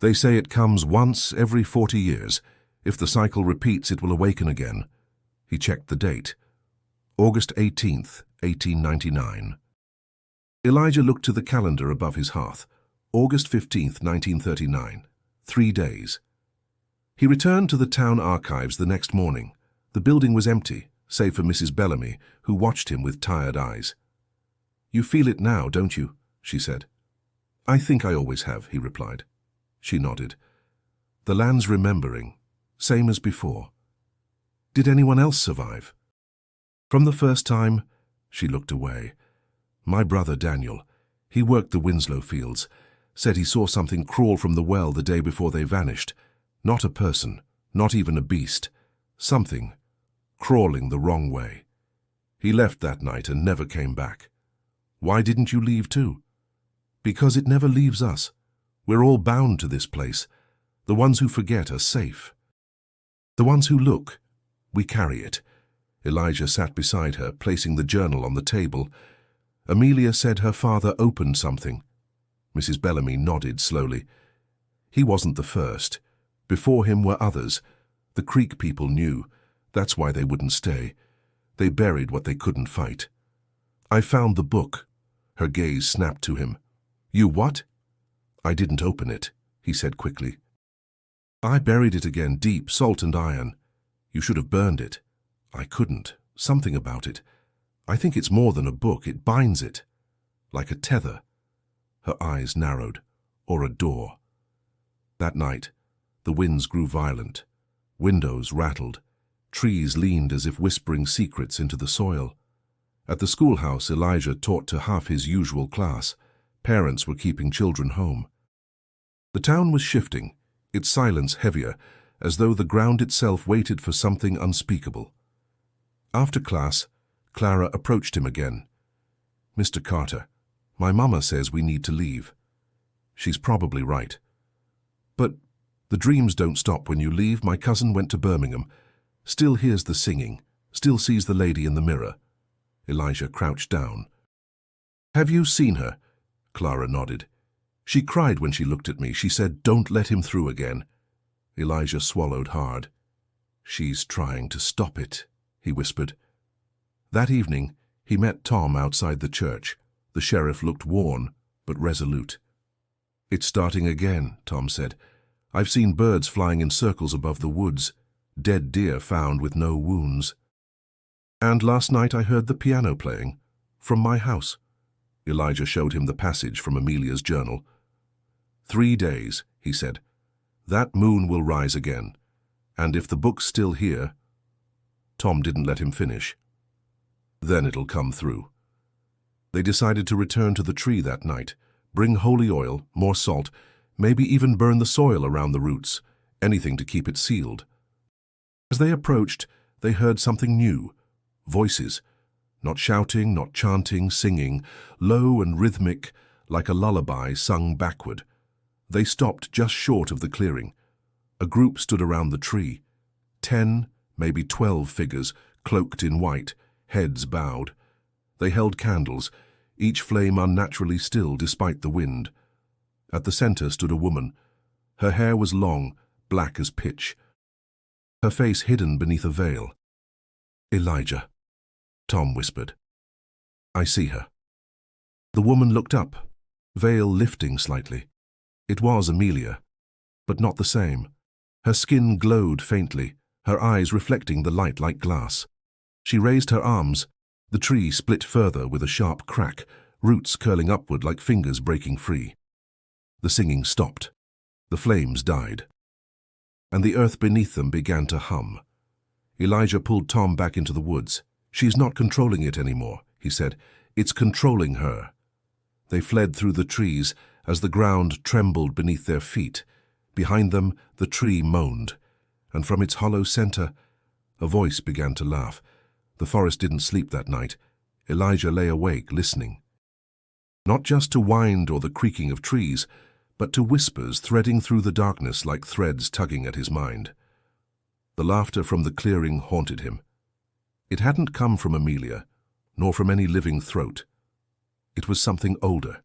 They say it comes once every 40 years. If the cycle repeats, it will awaken again. He checked the date. August 18th, 1899. Elijah looked to the calendar above his hearth. August 15th, 1939. 3 days. He returned to the town archives the next morning. The building was empty, save for Mrs. Bellamy, who watched him with tired eyes. "You feel it now, don't you?" she said. "I think I always have," he replied. She nodded. "The land's remembering, same as before. Did anyone else survive?" "From the first time," she looked away. "My brother Daniel, he worked the Winslow fields, said he saw something crawl from the well the day before they vanished. Not a person, not even a beast. Something, crawling the wrong way. He left that night and never came back." "Why didn't you leave too?" "Because it never leaves us. We're all bound to this place. The ones who forget are safe. The ones who look, we carry it." Elijah sat beside her, placing the journal on the table. Amelia said her father opened something. Mrs. Bellamy nodded slowly. "He wasn't the first. Before him were others. The Creek people knew. That's why they wouldn't stay. They buried what they couldn't fight." "I found the book." Her gaze snapped to him. "You what?" "I didn't open it," he said quickly. "I buried it again, deep, salt and iron. You should have burned it." "I couldn't. Something about it. I think it's more than a book. It binds it. Like a tether." Her eyes narrowed. "Or a door." That night, the winds grew violent. Windows rattled. Trees leaned as if whispering secrets into the soil. At the schoolhouse, Elijah taught to half his usual class. Parents were keeping children home. The town was shifting, its silence heavier, as though the ground itself waited for something unspeakable. After class, Clara approached him again. "Mr. Carter, my mama says we need to leave." "She's probably right." "But the dreams don't stop when you leave. My cousin went to Birmingham. Still hears the singing, still sees the lady in the mirror." Elijah crouched down. "Have you seen her?" Clara nodded. "She cried when she looked at me. She said, 'Don't let him through again.'" Elijah swallowed hard. "She's trying to stop it," he whispered. That evening, He met Tom outside the church. The sheriff looked worn, but resolute. "It's starting again," Tom said. "I've seen birds flying in circles above the woods, dead deer found with no wounds. And last night I heard the piano playing, from my house." Elijah showed him the passage from Amelia's journal. "3 days," he said. "That moon will rise again, and if the book's still here—" Tom didn't let him finish. "Then it'll come through." They decided to return to the tree that night, bring holy oil, more salt, maybe even burn the soil around the roots, anything to keep it sealed. As they approached, they heard something new. Voices. Not shouting, not chanting, singing, low and rhythmic, like a lullaby sung backward. They stopped just short of the clearing. A group stood around the tree. 10, maybe 12 figures, cloaked in white, heads bowed. They held candles, each flame unnaturally still despite the wind. At the center stood a woman. Her hair was long, black as pitch. Her face hidden beneath a veil. "Elijah," Tom whispered. "I see her." The woman looked up, veil lifting slightly. It was Amelia, but not the same. Her skin glowed faintly, her eyes reflecting the light like glass. She raised her arms. The tree split further with a sharp crack, roots curling upward like fingers breaking free. The singing stopped. The flames died. And the earth beneath them began to hum. Elijah pulled Tom back into the woods. "She's not controlling it anymore," he said. "It's controlling her." They fled through the trees as the ground trembled beneath their feet. Behind them, the tree moaned, and from its hollow center, a voice began to laugh. The forest didn't sleep that night. Elijah lay awake, listening. Not just to wind or the creaking of trees, but to whispers threading through the darkness like threads tugging at his mind. The laughter from the clearing haunted him. It hadn't come from Amelia, nor from any living throat. It was something older.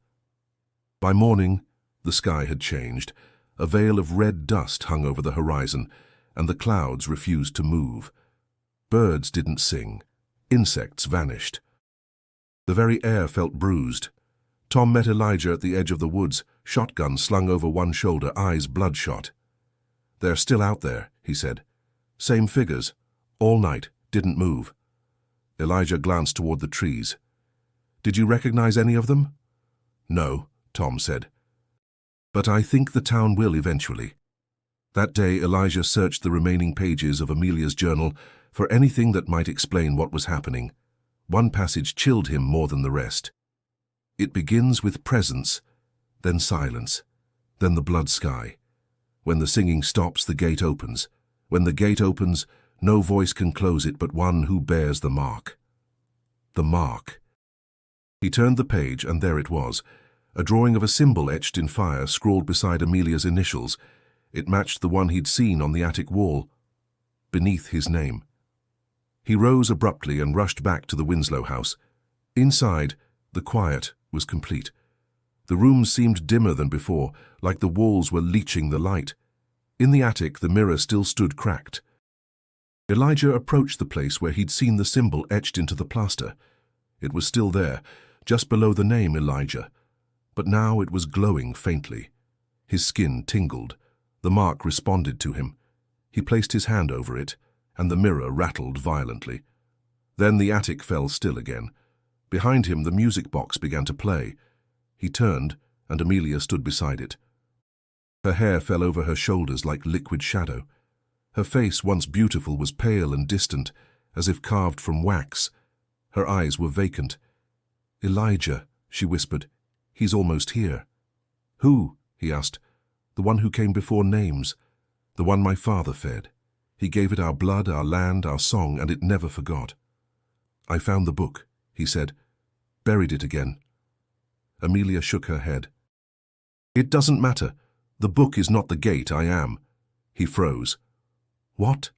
By morning, the sky had changed. A veil of red dust hung over the horizon, and the clouds refused to move. Birds didn't sing. Insects vanished. The very air felt bruised. Tom met Elijah at the edge of the woods, shotgun slung over one shoulder, eyes bloodshot. "They're still out there," he said. "Same figures. All night. Didn't move." Elijah glanced toward the trees. "Did you recognize any of them?" "No," Tom said. "But I think the town will eventually." That day, Elijah searched the remaining pages of Amelia's journal for anything that might explain what was happening. One passage chilled him more than the rest. It begins with presence, then silence, then the blood sky. When the singing stops, the gate opens. When the gate opens, no voice can close it but one who bears the mark. The mark. He turned the page, and there it was, a drawing of a symbol etched in fire, scrawled beside Amelia's initials. It matched the one he'd seen on the attic wall, beneath his name. He rose abruptly and rushed back to the Winslow house. Inside, the quiet was complete. The room seemed dimmer than before, like the walls were leeching the light. In the attic, the mirror still stood cracked. Elijah approached the place where he'd seen the symbol etched into the plaster. It was still there, just below the name Elijah, but now it was glowing faintly. His skin tingled. The mark responded to him. He placed his hand over it, and the mirror rattled violently. Then the attic fell still again. Behind him, the music box began to play. He turned, and Amelia stood beside it. Her hair fell over her shoulders like liquid shadow. Her face, once beautiful, was pale and distant, as if carved from wax. Her eyes were vacant. "Elijah," she whispered. "He's almost here." "Who?" he asked. "The one who came before names. The one my father fed. He gave it our blood, our land, our song, and it never forgot." "I found the book," he said. "Buried it again." Amelia shook her head. "It doesn't matter. The book is not the gate, I am." He froze. "What?"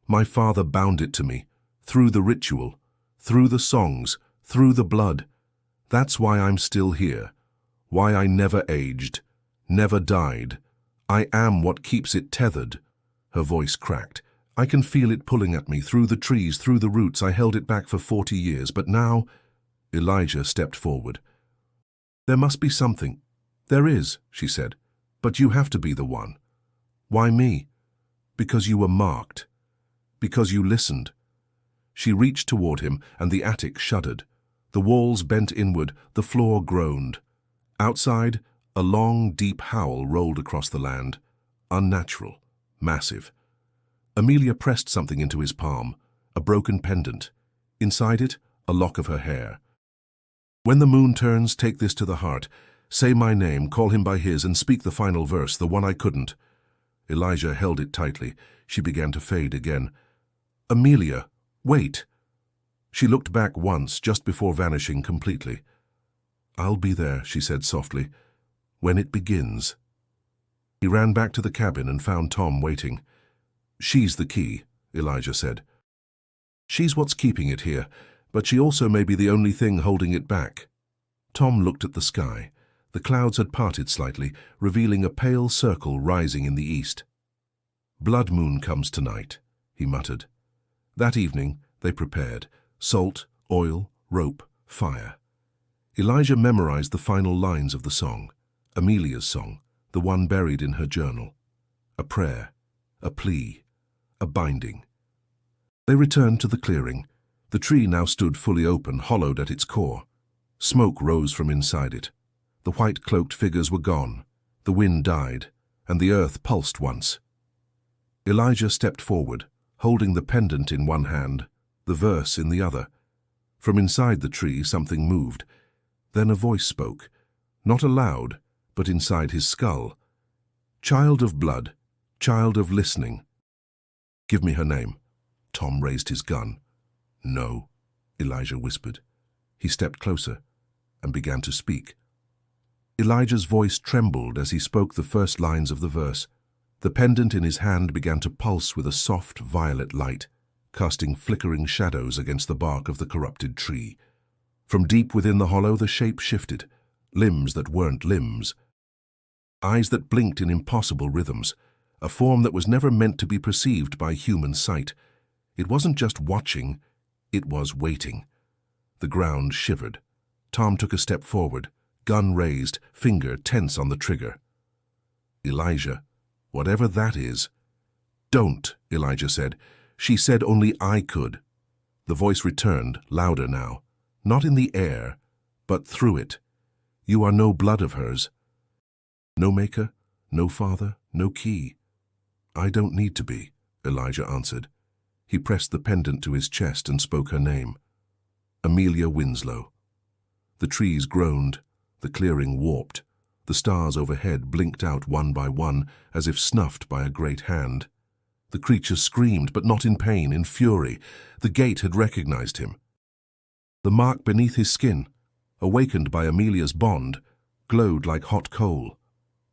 "My father bound it to me, through the ritual, through the songs, through the blood. That's why I'm still here, why I never aged, never died. I am what keeps it tethered." Her voice cracked. I can feel it pulling at me, through the trees, through the roots. I held it back for 40 years, but now—" Elijah stepped forward. "There must be something." "There is," she said, "but you have to be the one." "Why me?" "Because you were marked. Because you listened." She reached toward him, and the attic shuddered. The walls bent inward, the floor groaned. Outside, a long, deep howl rolled across the land. Unnatural, massive. Amelia pressed something into his palm, a broken pendant. Inside it, a lock of her hair. "When the moon turns, take this to the heart. Say my name, call him by his, and speak the final verse, the one I couldn't." Elijah held it tightly. She began to fade again. "Amelia, wait." She looked back once, just before vanishing completely. "I'll be there," she said softly, "when it begins." He ran back to the cabin and found Tom waiting. "She's the key," Elijah said. "She's what's keeping it here, but she also may be the only thing holding it back." Tom looked at the sky. The clouds had parted slightly, revealing a pale circle rising in the east. "Blood moon comes tonight," he muttered. That evening, they prepared. Salt, oil, rope, fire. Elijah memorized the final lines of the song, Amelia's song, the one buried in her journal. A prayer, a plea, a binding. They returned to the clearing. The tree now stood fully open, hollowed at its core. Smoke rose from inside it. The white-cloaked figures were gone. The wind died, and the earth pulsed once. Elijah stepped forward, holding the pendant in one hand, the verse in the other. From inside the tree something moved. Then a voice spoke, not aloud, but inside his skull. "Child of blood, child of listening." "Give me her name." Tom raised his gun. "No," Elijah whispered. He stepped closer and began to speak. Elijah's voice trembled as he spoke the first lines of the verse. The pendant in his hand began to pulse with a soft violet light, casting flickering shadows against the bark of the corrupted tree. From deep within the hollow, the shape shifted, limbs that weren't limbs, eyes that blinked in impossible rhythms, a form that was never meant to be perceived by human sight. It wasn't just watching, it was waiting. The ground shivered. Tom took a step forward, gun raised, finger tense on the trigger. "Elijah, whatever that is—" "Don't," Elijah said. "She said only I could." The voice returned, louder now. "Not in the air, but through it. You are no blood of hers. No maker, no father, no key." "I don't need to be," Elijah answered. He pressed the pendant to his chest and spoke her name. Amelia Winslow. The trees groaned, the clearing warped. The stars overhead blinked out one by one, as if snuffed by a great hand. The creature screamed, but not in pain, in fury. The gate had recognized him. The mark beneath his skin, awakened by Amelia's bond, glowed like hot coal.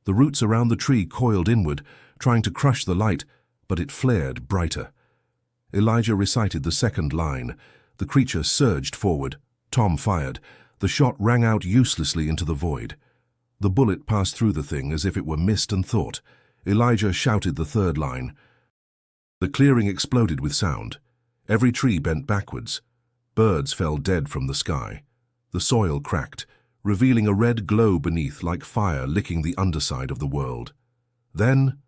The roots around the tree coiled inward, trying to crush the light, but it flared brighter. Elijah recited the second line. The creature surged forward. Tom fired. The shot rang out uselessly into the void. The bullet passed through the thing as if it were mist and thought. Elijah shouted the third line. The clearing exploded with sound. Every tree bent backwards. Birds fell dead from the sky. The soil cracked, revealing a red glow beneath like fire licking the underside of the world. Then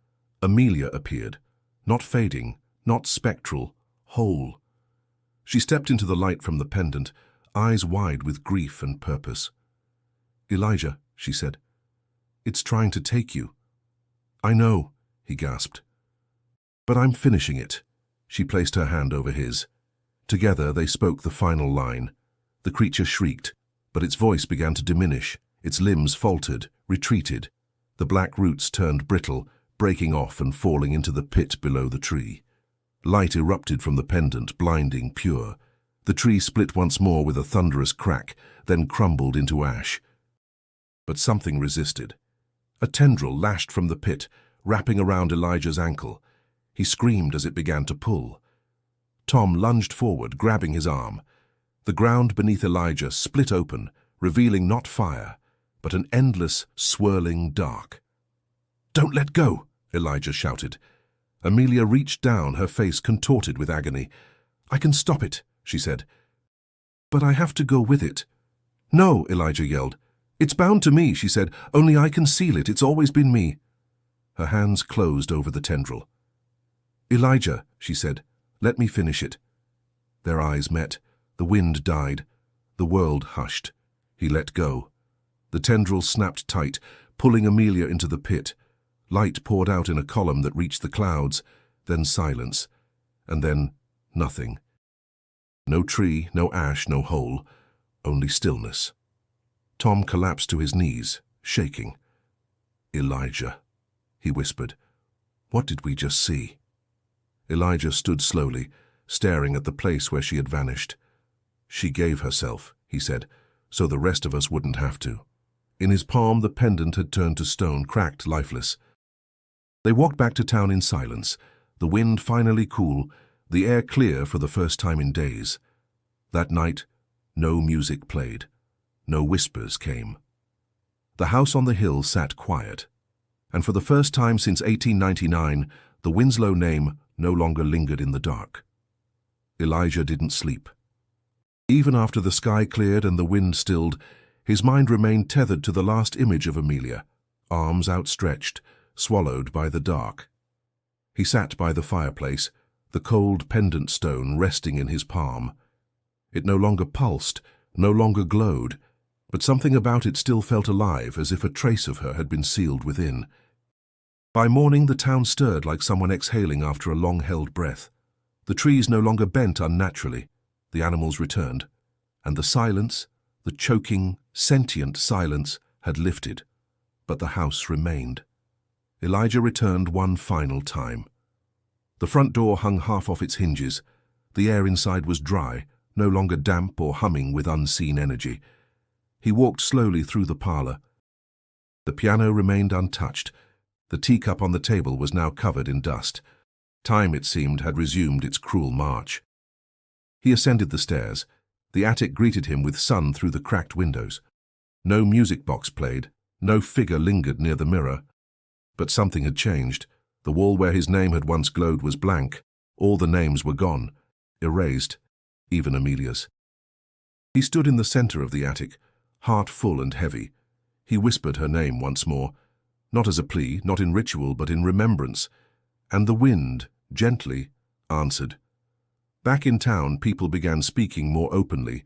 Amelia appeared, not fading, not spectral, whole. She stepped into the light from the pendant, eyes wide with grief and purpose. "Elijah," she said, "it's trying to take you." "I know," he gasped. "But I'm finishing it." She placed her hand over his. Together they spoke the final line. The creature shrieked, but its voice began to diminish. Its limbs faltered, retreated. The black roots turned brittle, breaking off and falling into the pit below the tree. Light erupted from the pendant, blinding, pure. The tree split once more with a thunderous crack, then crumbled into ash. But something resisted. A tendril lashed from the pit, wrapping around Elijah's ankle. He screamed as it began to pull. Tom lunged forward, grabbing his arm. The ground beneath Elijah split open, revealing not fire, but an endless, swirling dark. "Don't let go!" Elijah shouted. Amelia reached down, her face contorted with agony. "I can stop it," she said. "But I have to go with it." "No," Elijah yelled. "It's bound to me," she said. "Only I can seal it. It's always been me." Her hands closed over the tendril. "Elijah," she said, "let me finish it." Their eyes met. The wind died. The world hushed. He let go. The tendril snapped tight, pulling Amelia into the pit. Light poured out in a column that reached the clouds, then silence, and then nothing. No tree, no ash, no hole, only stillness. Tom collapsed to his knees, shaking. "Elijah," he whispered. "What did we just see?" Elijah stood slowly, staring at the place where she had vanished. "She gave herself," he said, "so the rest of us wouldn't have to." In his palm, the pendant had turned to stone, cracked, lifeless. They walked back to town in silence, the wind finally cool, the air clear for the first time in days. That night, no music played. No whispers came. The house on the hill sat quiet, and for the first time since 1899, the Winslow name no longer lingered in the dark. Elijah didn't sleep. Even after the sky cleared and the wind stilled, his mind remained tethered to the last image of Amelia, arms outstretched, swallowed by the dark. He sat by the fireplace, the cold pendant stone resting in his palm. It no longer pulsed, no longer glowed, but something about it still felt alive, as if a trace of her had been sealed within. By morning, the town stirred like someone exhaling after a long-held breath. The trees no longer bent unnaturally. The animals returned, and the silence, the choking, sentient silence, had lifted, but the house remained. Elijah returned one final time. The front door hung half off its hinges. The air inside was dry, no longer damp or humming with unseen energy. He walked slowly through the parlor. The piano remained untouched. The teacup on the table was now covered in dust. Time, it seemed, had resumed its cruel march. He ascended the stairs. The attic greeted him with sun through the cracked windows. No music box played, no figure lingered near the mirror. But something had changed. The wall where his name had once glowed was blank. All the names were gone, erased, even Amelia's. He stood in the center of the attic, heart full and heavy. He whispered her name once more, not as a plea, not in ritual, but in remembrance. And the wind, gently, answered. Back in town, people began speaking more openly.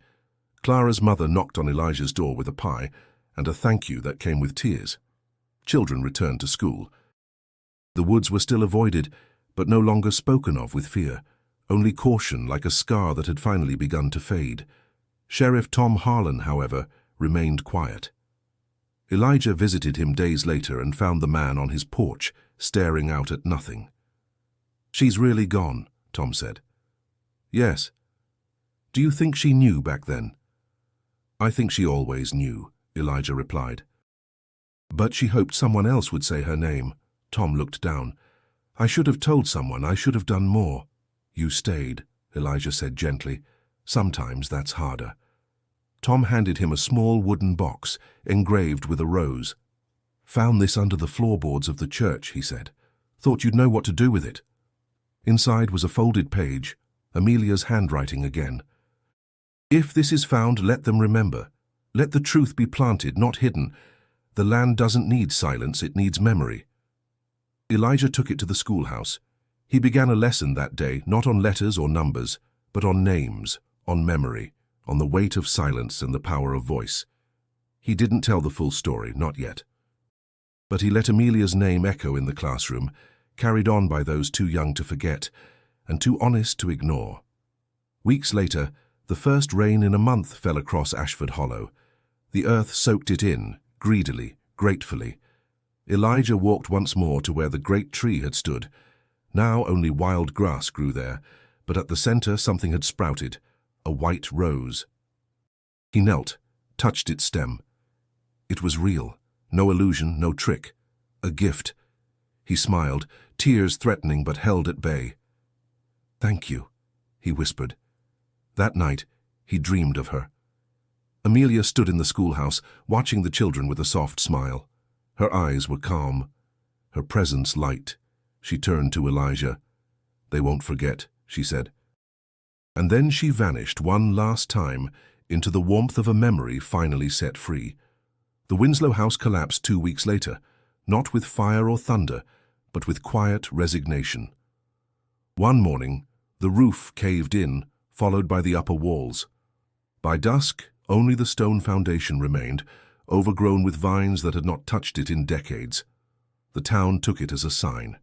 Clara's mother knocked on Elijah's door with a pie, and a thank you that came with tears. Children returned to school. The woods were still avoided, but no longer spoken of with fear, only caution like a scar that had finally begun to fade. Sheriff Tom Harlan, however, remained quiet. Elijah visited him days later and found the man on his porch, staring out at nothing. "She's really gone," Tom said. "Yes." "Do you think she knew back then?" "I think she always knew," Elijah replied. "But she hoped someone else would say her name." Tom looked down. "I should have told someone. I should have done more." "You stayed," Elijah said gently. "Sometimes that's harder." Tom handed him a small wooden box, engraved with a rose. "Found this under the floorboards of the church," he said. "Thought you'd know what to do with it." Inside was a folded page, Amelia's handwriting again. "If this is found, let them remember. Let the truth be planted, not hidden. The land doesn't need silence, it needs memory." Elijah took it to the schoolhouse. He began a lesson that day, not on letters or numbers, but on names, on memory, on the weight of silence and the power of voice. He didn't tell the full story, not yet. But he let Amelia's name echo in the classroom, carried on by those too young to forget and too honest to ignore. Weeks later, the first rain in a month fell across Ashford Hollow. The earth soaked it in, greedily, gratefully. Elijah walked once more to where the great tree had stood. Now only wild grass grew there, but at the center something had sprouted, a white rose. He knelt, touched its stem. It was real, no illusion, no trick, a gift. He smiled, tears threatening but held at bay. "Thank you," he whispered. That night, he dreamed of her. Amelia stood in the schoolhouse, watching the children with a soft smile. Her eyes were calm, her presence light. She turned to Elijah. "They won't forget," she said. And then she vanished one last time into the warmth of a memory finally set free. The Winslow house collapsed 2 weeks later, not with fire or thunder, but with quiet resignation. One morning, the roof caved in, followed by the upper walls. By dusk, only the stone foundation remained, overgrown with vines that had not touched it in decades. The town took it as a sign.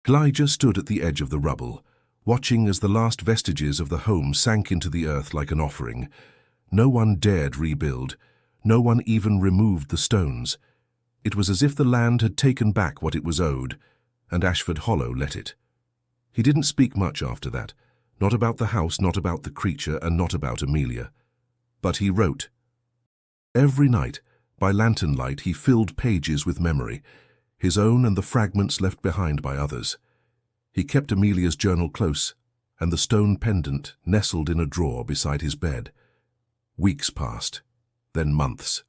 Elijah stood at the edge of the rubble, watching as the last vestiges of the home sank into the earth like an offering. No one dared rebuild. No one even removed the stones. It was as if the land had taken back what it was owed, and Ashford Hollow let it. He didn't speak much after that, not about the house, not about the creature, and not about Amelia. But he wrote. Every night, by lantern light, he filled pages with memory, his own and the fragments left behind by others. He kept Amelia's journal close, and the stone pendant nestled in a drawer beside his bed. Weeks passed, then months.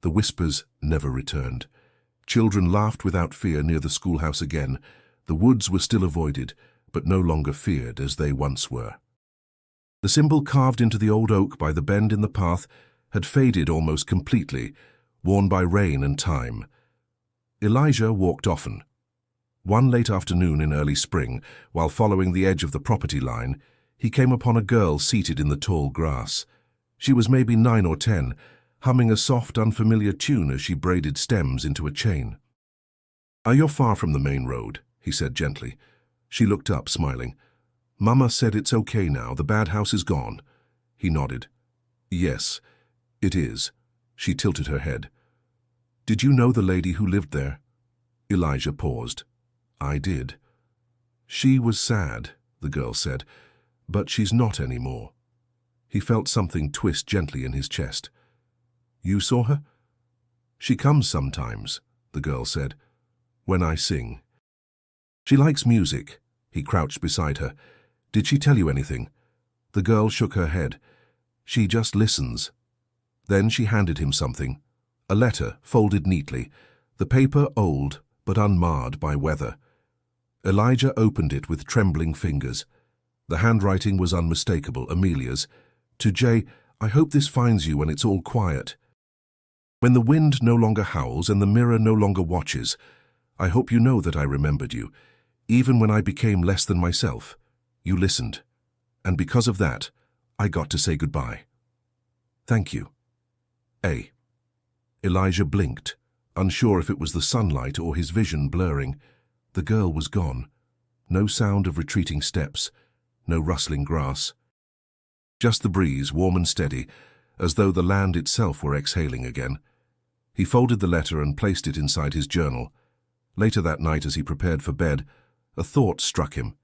The whispers never returned. Children laughed without fear near the schoolhouse again. The woods were still avoided, but no longer feared as they once were. The symbol carved into the old oak by the bend in the path had faded almost completely, worn by rain and time. Elijah walked often. One late afternoon in early spring, while following the edge of the property line, he came upon a girl seated in the tall grass. She was maybe 9 or 10, humming a soft, unfamiliar tune as she braided stems into a chain. "Are you far from the main road?" he said gently. She looked up, smiling. "Mama said it's okay now, the bad house is gone." He nodded. "Yes, it is." She tilted her head. "Did you know the lady who lived there?" Elijah paused. "I did." "She was sad," the girl said, "but she's not anymore." He felt something twist gently in his chest. "You saw her?" "She comes sometimes," the girl said, "when I sing." "She likes music." He crouched beside her. "Did she tell you anything?" The girl shook her head. "She just listens." Then she handed him something, a letter folded neatly, the paper old but unmarred by weather. Elijah opened it with trembling fingers. The handwriting was unmistakable, Amelia's. "To Jay, I hope this finds you when it's all quiet. When the wind no longer howls and the mirror no longer watches, I hope you know that I remembered you. Even when I became less than myself, you listened. And because of that, I got to say goodbye. Thank you. A." Elijah blinked, unsure if it was the sunlight or his vision blurring. The girl was gone. No sound of retreating steps, no rustling grass. Just the breeze, warm and steady, as though the land itself were exhaling again. He folded the letter and placed it inside his journal. Later that night, as he prepared for bed, a thought struck him.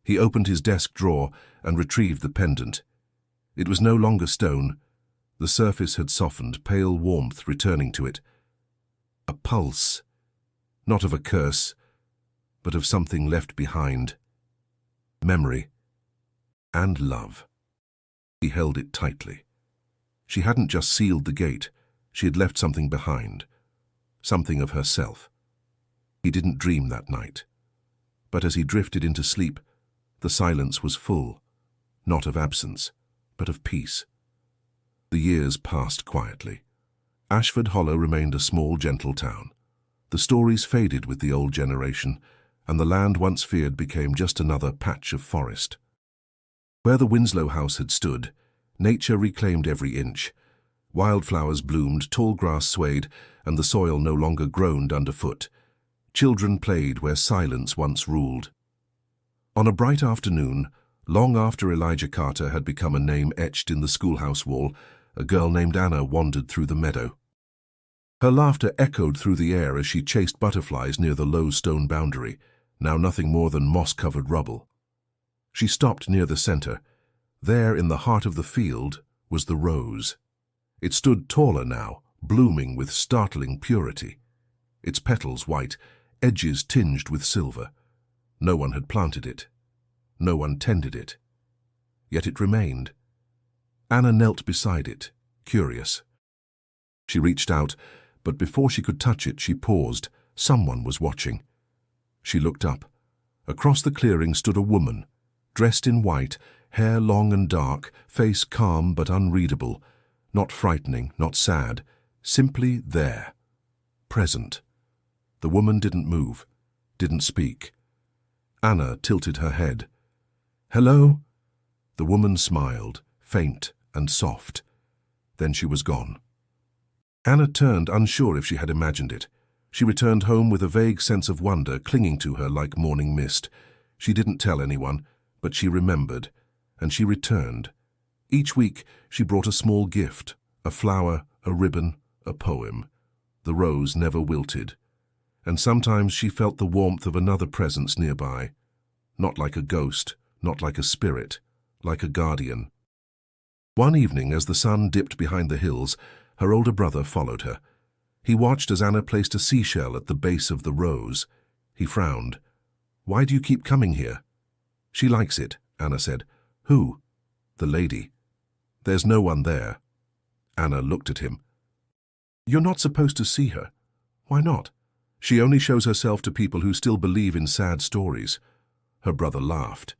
He opened his desk drawer and retrieved the pendant. It was no longer stone. The surface had softened, pale warmth returning to it. A pulse, not of a curse, but of something left behind. Memory and love. He held it tightly. She hadn't just sealed the gate, she had left something behind, something of herself. He didn't dream that night. But as he drifted into sleep, the silence was full, not of absence, but of peace. The years passed quietly. Ashford Hollow remained a small, gentle town. The stories faded with the old generation, and the land once feared became just another patch of forest. Where the Winslow house had stood, nature reclaimed every inch. Wildflowers bloomed, tall grass swayed, and the soil no longer groaned underfoot. Children played where silence once ruled. On a bright afternoon, long after Elijah Carter had become a name etched in the schoolhouse wall, a girl named Anna wandered through the meadow. Her laughter echoed through the air as she chased butterflies near the low stone boundary, now nothing more than moss-covered rubble. She stopped near the center. There, in the heart of the field, was the rose. It stood taller now, blooming with startling purity. Its petals white, edges tinged with silver. No one had planted it. No one tended it. Yet it remained. Anna knelt beside it, curious. She reached out, but before she could touch it, she paused. Someone was watching. She looked up. Across the clearing stood a woman, dressed in white, hair long and dark, face calm but unreadable, not frightening, not sad, simply there, present. The woman didn't move, didn't speak. Anna tilted her head. "Hello?" The woman smiled, faint and soft. Then she was gone. Anna turned, unsure if she had imagined it. She returned home with a vague sense of wonder clinging to her like morning mist. She didn't tell anyone, but she remembered, and she returned. Each week she brought a small gift, a flower, a ribbon, a poem. The rose never wilted. And sometimes she felt the warmth of another presence nearby. Not like a ghost, not like a spirit, like a guardian. One evening, as the sun dipped behind the hills, her older brother followed her. He watched as Anna placed a seashell at the base of the rose. He frowned. "Why do you keep coming here?" "She likes it," Anna said. "Who?" "The lady." "There's no one there." Anna looked at him. "You're not supposed to see her." "Why not?" "She only shows herself to people who still believe in sad stories." Her brother laughed.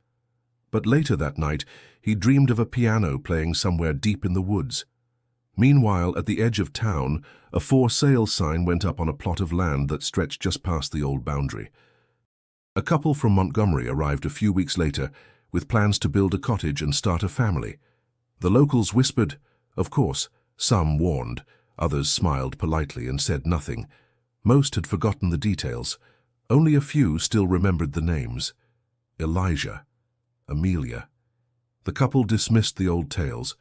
But later that night, he dreamed of a piano playing somewhere deep in the woods. Meanwhile, at the edge of town, a for sale sign went up on a plot of land that stretched just past the old boundary. A couple from Montgomery arrived a few weeks later with plans to build a cottage and start a family. The locals whispered, of course. Some warned, others smiled politely and said nothing. Most had forgotten the details. Only a few still remembered the names. Elijah, Amelia. The couple dismissed the old tales.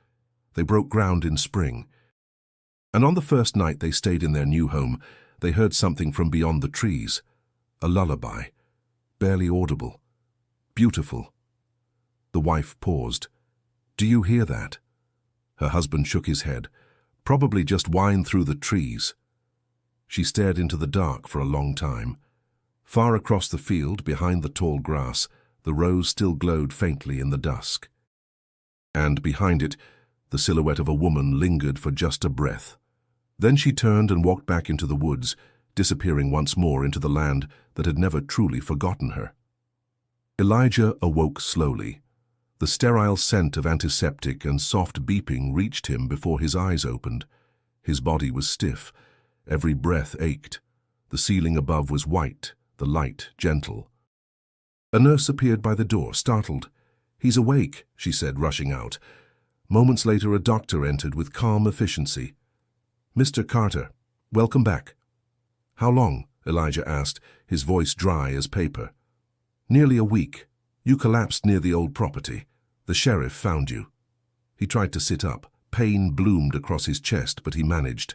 They broke ground in spring. And on the first night they stayed in their new home, they heard something from beyond the trees. A lullaby, barely audible, beautiful. The wife paused. "Do you hear that?" Her husband shook his head. "Probably just wind through the trees." She stared into the dark for a long time. Far across the field, behind the tall grass, the rose still glowed faintly in the dusk. And behind it, the silhouette of a woman lingered for just a breath. Then she turned and walked back into the woods, disappearing once more into the land that had never truly forgotten her. Elijah awoke slowly. The sterile scent of antiseptic and soft beeping reached him before his eyes opened. His body was stiff. Every breath ached. The ceiling above was white, the light gentle. A nurse appeared by the door, startled. "He's awake," she said, rushing out. Moments later, a doctor entered with calm efficiency. "Mr. Carter, welcome back." "How long?" Elijah asked, his voice dry as paper. "Nearly a week. You collapsed near the old property. The sheriff found you." He tried to sit up. Pain bloomed across his chest, but he managed.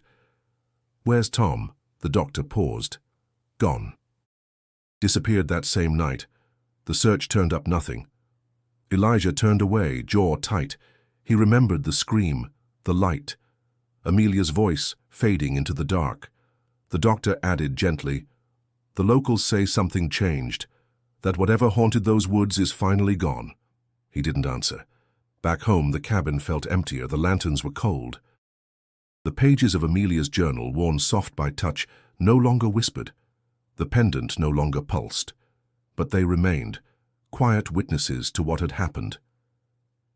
"Where's Tom?" The doctor paused. "Gone. Disappeared that same night. The search turned up nothing." Elijah turned away, jaw tight. He remembered the scream, the light, Amelia's voice fading into the dark. The doctor added gently, "The locals say something changed, that whatever haunted those woods is finally gone." He didn't answer. Back home, the cabin felt emptier, the lanterns were cold. The pages of Amelia's journal, worn soft by touch, no longer whispered. The pendant no longer pulsed. But they remained, quiet witnesses to what had happened.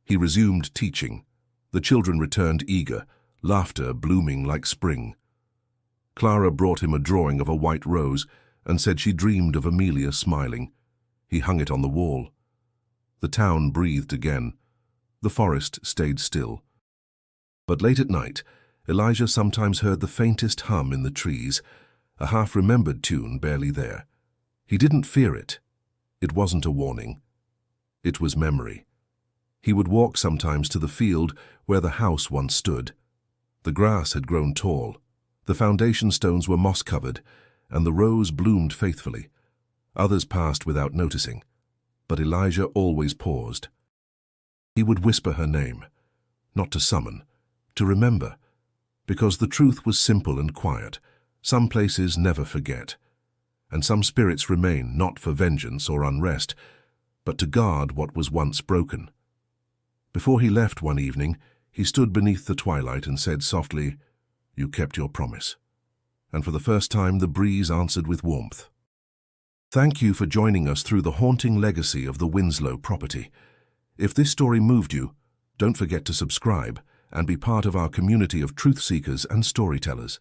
He resumed teaching. The children returned eager, laughter blooming like spring. Clara brought him a drawing of a white rose and said she dreamed of Amelia smiling. He hung it on the wall. The town breathed again. The forest stayed still. But late at night, Elijah sometimes heard the faintest hum in the trees, a half-remembered tune barely there. He didn't fear it. It wasn't a warning. It was memory. He would walk sometimes to the field where the house once stood. The grass had grown tall. The foundation stones were moss-covered, and the rose bloomed faithfully. Others passed without noticing, but Elijah always paused. He would whisper her name, not to summon, to remember, because the truth was simple and quiet. Some places never forget, and some spirits remain not for vengeance or unrest, but to guard what was once broken. Before he left one evening, he stood beneath the twilight and said softly, "You kept your promise." And for the first time the breeze answered with warmth. Thank you for joining us through the haunting legacy of the Winslow property. If this story moved you, don't forget to subscribe and be part of our community of truth seekers and storytellers.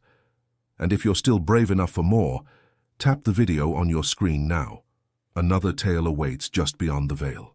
And if you're still brave enough for more, tap the video on your screen now. Another tale awaits just beyond the veil.